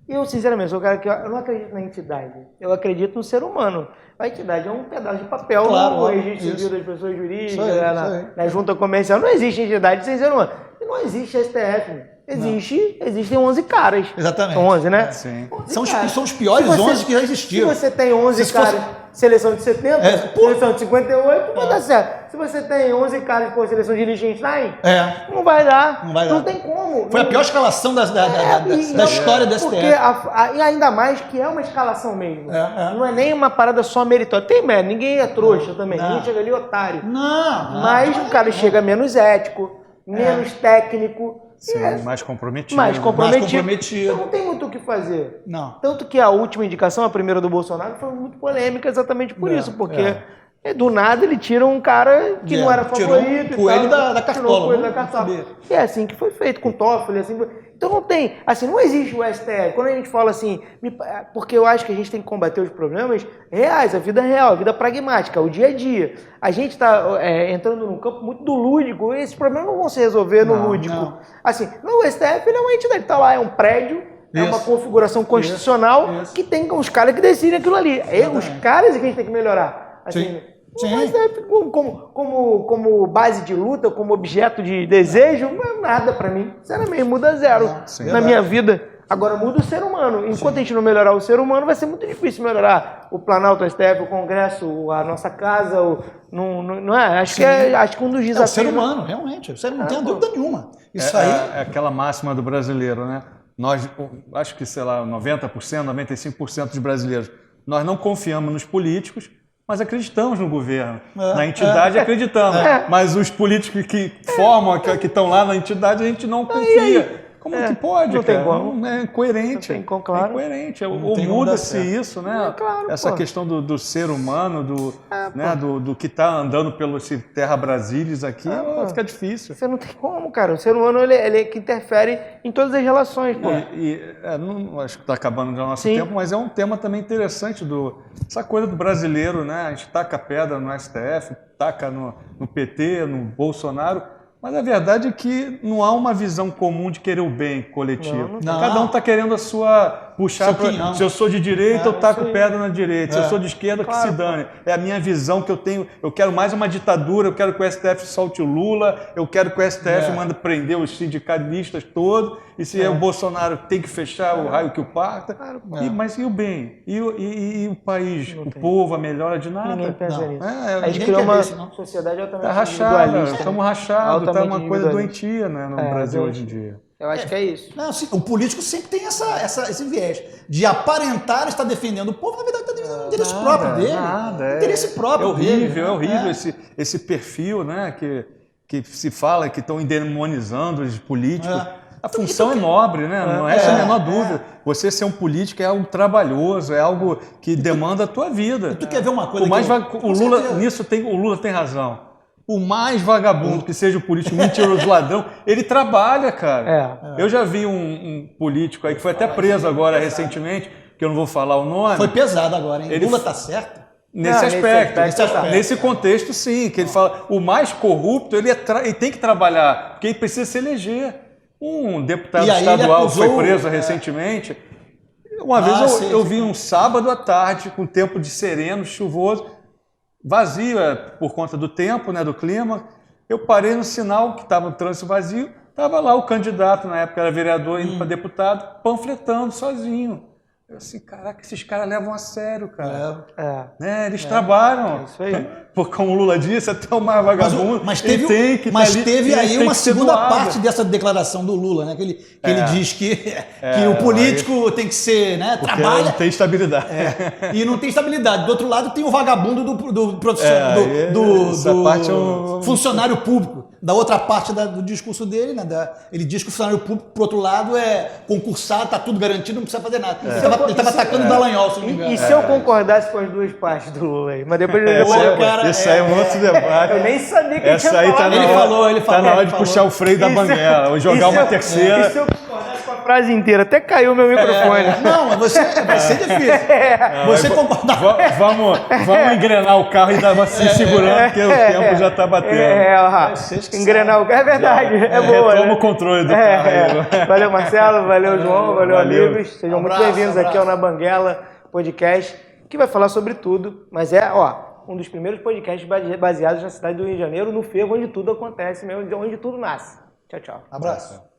E eu, sinceramente, sou o cara que eu não acredito na entidade. Eu acredito no ser humano. A entidade é um pedaço de papel no registro civil das pessoas jurídicas, na junta comercial. Não existe entidade sem ser humano. E não existe STF. Existem 11 caras. Exatamente. São 11, né? Sim. São os piores 11 que já existiram. Se você tem 11 caras, seleção de 70, seleção de 58, vai dar certo. Se você tem 11 caras com seleção de Liechtenstein, não vai dar. Não tem como. Foi a pior escalação da história do STF. Porque e ainda mais que é uma escalação mesmo. Não é nem uma parada só meritória. Tem mérito, ninguém é trouxa também. Ninguém chega ali otário. Mas o cara chega menos ético, menos técnico. Sim, mais comprometido. Mais comprometido. Então não tem muito o que fazer. Não. Tanto que a última indicação, a primeira do Bolsonaro, foi muito polêmica exatamente por isso. Porque do nada ele tira um cara que não era favorito. Tirou o coelho da cartola. E é assim que foi feito com o Toffoli. Assim, então não tem, assim, não existe o STF. Quando a gente fala assim, porque eu acho que a gente tem que combater os problemas reais, a vida real, a vida pragmática, o dia a dia. A gente está entrando num campo muito do lúdico, e esses problemas não vão se resolver no lúdico. Não. Assim, o STF ele é uma entidade que está lá, é um prédio, é uma configuração constitucional que tem os caras que decidem aquilo ali. Os caras é que a gente tem que melhorar. Assim, mas como base de luta, como objeto de desejo, não é nada pra mim. Sinceramente, muda zero na minha vida. Agora muda o ser humano. Enquanto a gente não melhorar o ser humano, vai ser muito difícil melhorar o Planalto, o STF, o Congresso, a nossa casa. Não é? Acho que um dos desafios... É o ser humano, realmente. Você não tem dúvida nenhuma. Isso aí... É aquela máxima do brasileiro, né? Nós, acho que, sei lá, 90%, 95% dos brasileiros, nós não confiamos nos políticos, mas acreditamos no governo. Na entidade acreditamos. Mas os políticos que formam, que estão lá na entidade, a gente não confia. Como que pode, não cara? Tem como. Não é incoerente. Não tem como, claro. É incoerente. Ou muda-se isso, né? Claro, essa questão do ser humano, do que está andando pelo Terra Brasílias aqui, fica difícil. Você não tem como, cara. O ser humano ele é que interfere em todas as relações. Pô. Acho que está acabando já o nosso tempo, mas é um tema também interessante, essa coisa do brasileiro, né? A gente taca pedra no STF, taca no PT, no Bolsonaro. Mas a verdade é que não há uma visão comum de querer o bem coletivo. Não. Cada um está querendo a sua puxar pra, se eu sou de direita, eu taco pedra na direita. Se eu sou de esquerda, que se dane. É a minha visão que eu tenho. Eu quero mais uma ditadura, eu quero que o STF solte o Lula, eu quero que o STF mande prender os sindicalistas todos, e se o Bolsonaro tem que fechar o raio que o parta. Mas e o bem? E o país? O povo, a melhora de nada? Ninguém pensa nisso. A gente criou uma sociedade altamente rachada, estamos rachados, está uma coisa doentia, né, no Brasil hoje em dia. Eu acho que é isso. Não, assim, o político sempre tem esse viés de aparentar estar defendendo o povo, na verdade está defendendo o interesse próprio dele. Interesse próprio é horrível esse perfil, né, que se fala que estão endemonizando os políticos. A função é nobre, né? Não é a menor dúvida. Você ser um político é algo trabalhoso, é algo que demanda a tua vida. Tu quer ver uma coisa? O Lula tem razão. O mais vagabundo que seja o político, mentiroso, ladrão, ele trabalha, cara. Eu já vi um político aí que foi até preso agora recentemente, que eu não vou falar o nome. Foi pesado agora, hein? Lula tá certo? Nesse aspecto. Nesse contexto, sim. Que ele fala, o mais corrupto, ele tem que trabalhar, porque ele precisa se eleger. Um deputado estadual foi preso recentemente. Uma vez eu vi um sábado à tarde, com tempo de sereno, chuvoso, vazio por conta do tempo, né, do clima. Eu parei no sinal, que estava o trânsito vazio, estava lá o candidato, na época era vereador, indo para deputado, panfletando sozinho. Eu assim, caraca, esses caras levam a sério, cara. Eles trabalham. É isso aí. Porque, como o Lula disse, até o mais vagabundo. Mas teve aí uma segunda parte dessa declaração do Lula, né? Que ele diz que o político tem que ser, né? Trabalha. Não tem estabilidade. E não tem estabilidade. Do outro lado tem o vagabundo do funcionário público. Da outra parte do discurso dele, né? Ele diz que o funcionário público, por outro lado, é concursado, tá tudo garantido, não precisa fazer nada. Ele estava atacando o Dallagnol, se não me engano. E se eu concordasse com as duas partes do Lula aí? Mas depois Isso aí é um outro debate. Eu nem sabia que essa aí tá ele falou. Tá na hora de puxar o freio da banguela, ou jogar uma terceira. E se eu concordasse com a frase inteira? Até caiu o meu microfone. Não, mas vai ser difícil. Você concordar. Vamos engrenar o carro e dar uma se segurando, porque o tempo já tá batendo. Engrenar o carro, é verdade. É boa. Toma o controle do carro aí. Valeu, Marcelo. Valeu, João. Valeu, amigos. Sejam muito bem-vindos aqui ao Na Banguela Podcast, que vai falar sobre tudo, mas um dos primeiros podcasts baseados na cidade do Rio de Janeiro, no Fervo, onde tudo acontece mesmo, onde tudo nasce. Tchau, tchau. Abraço.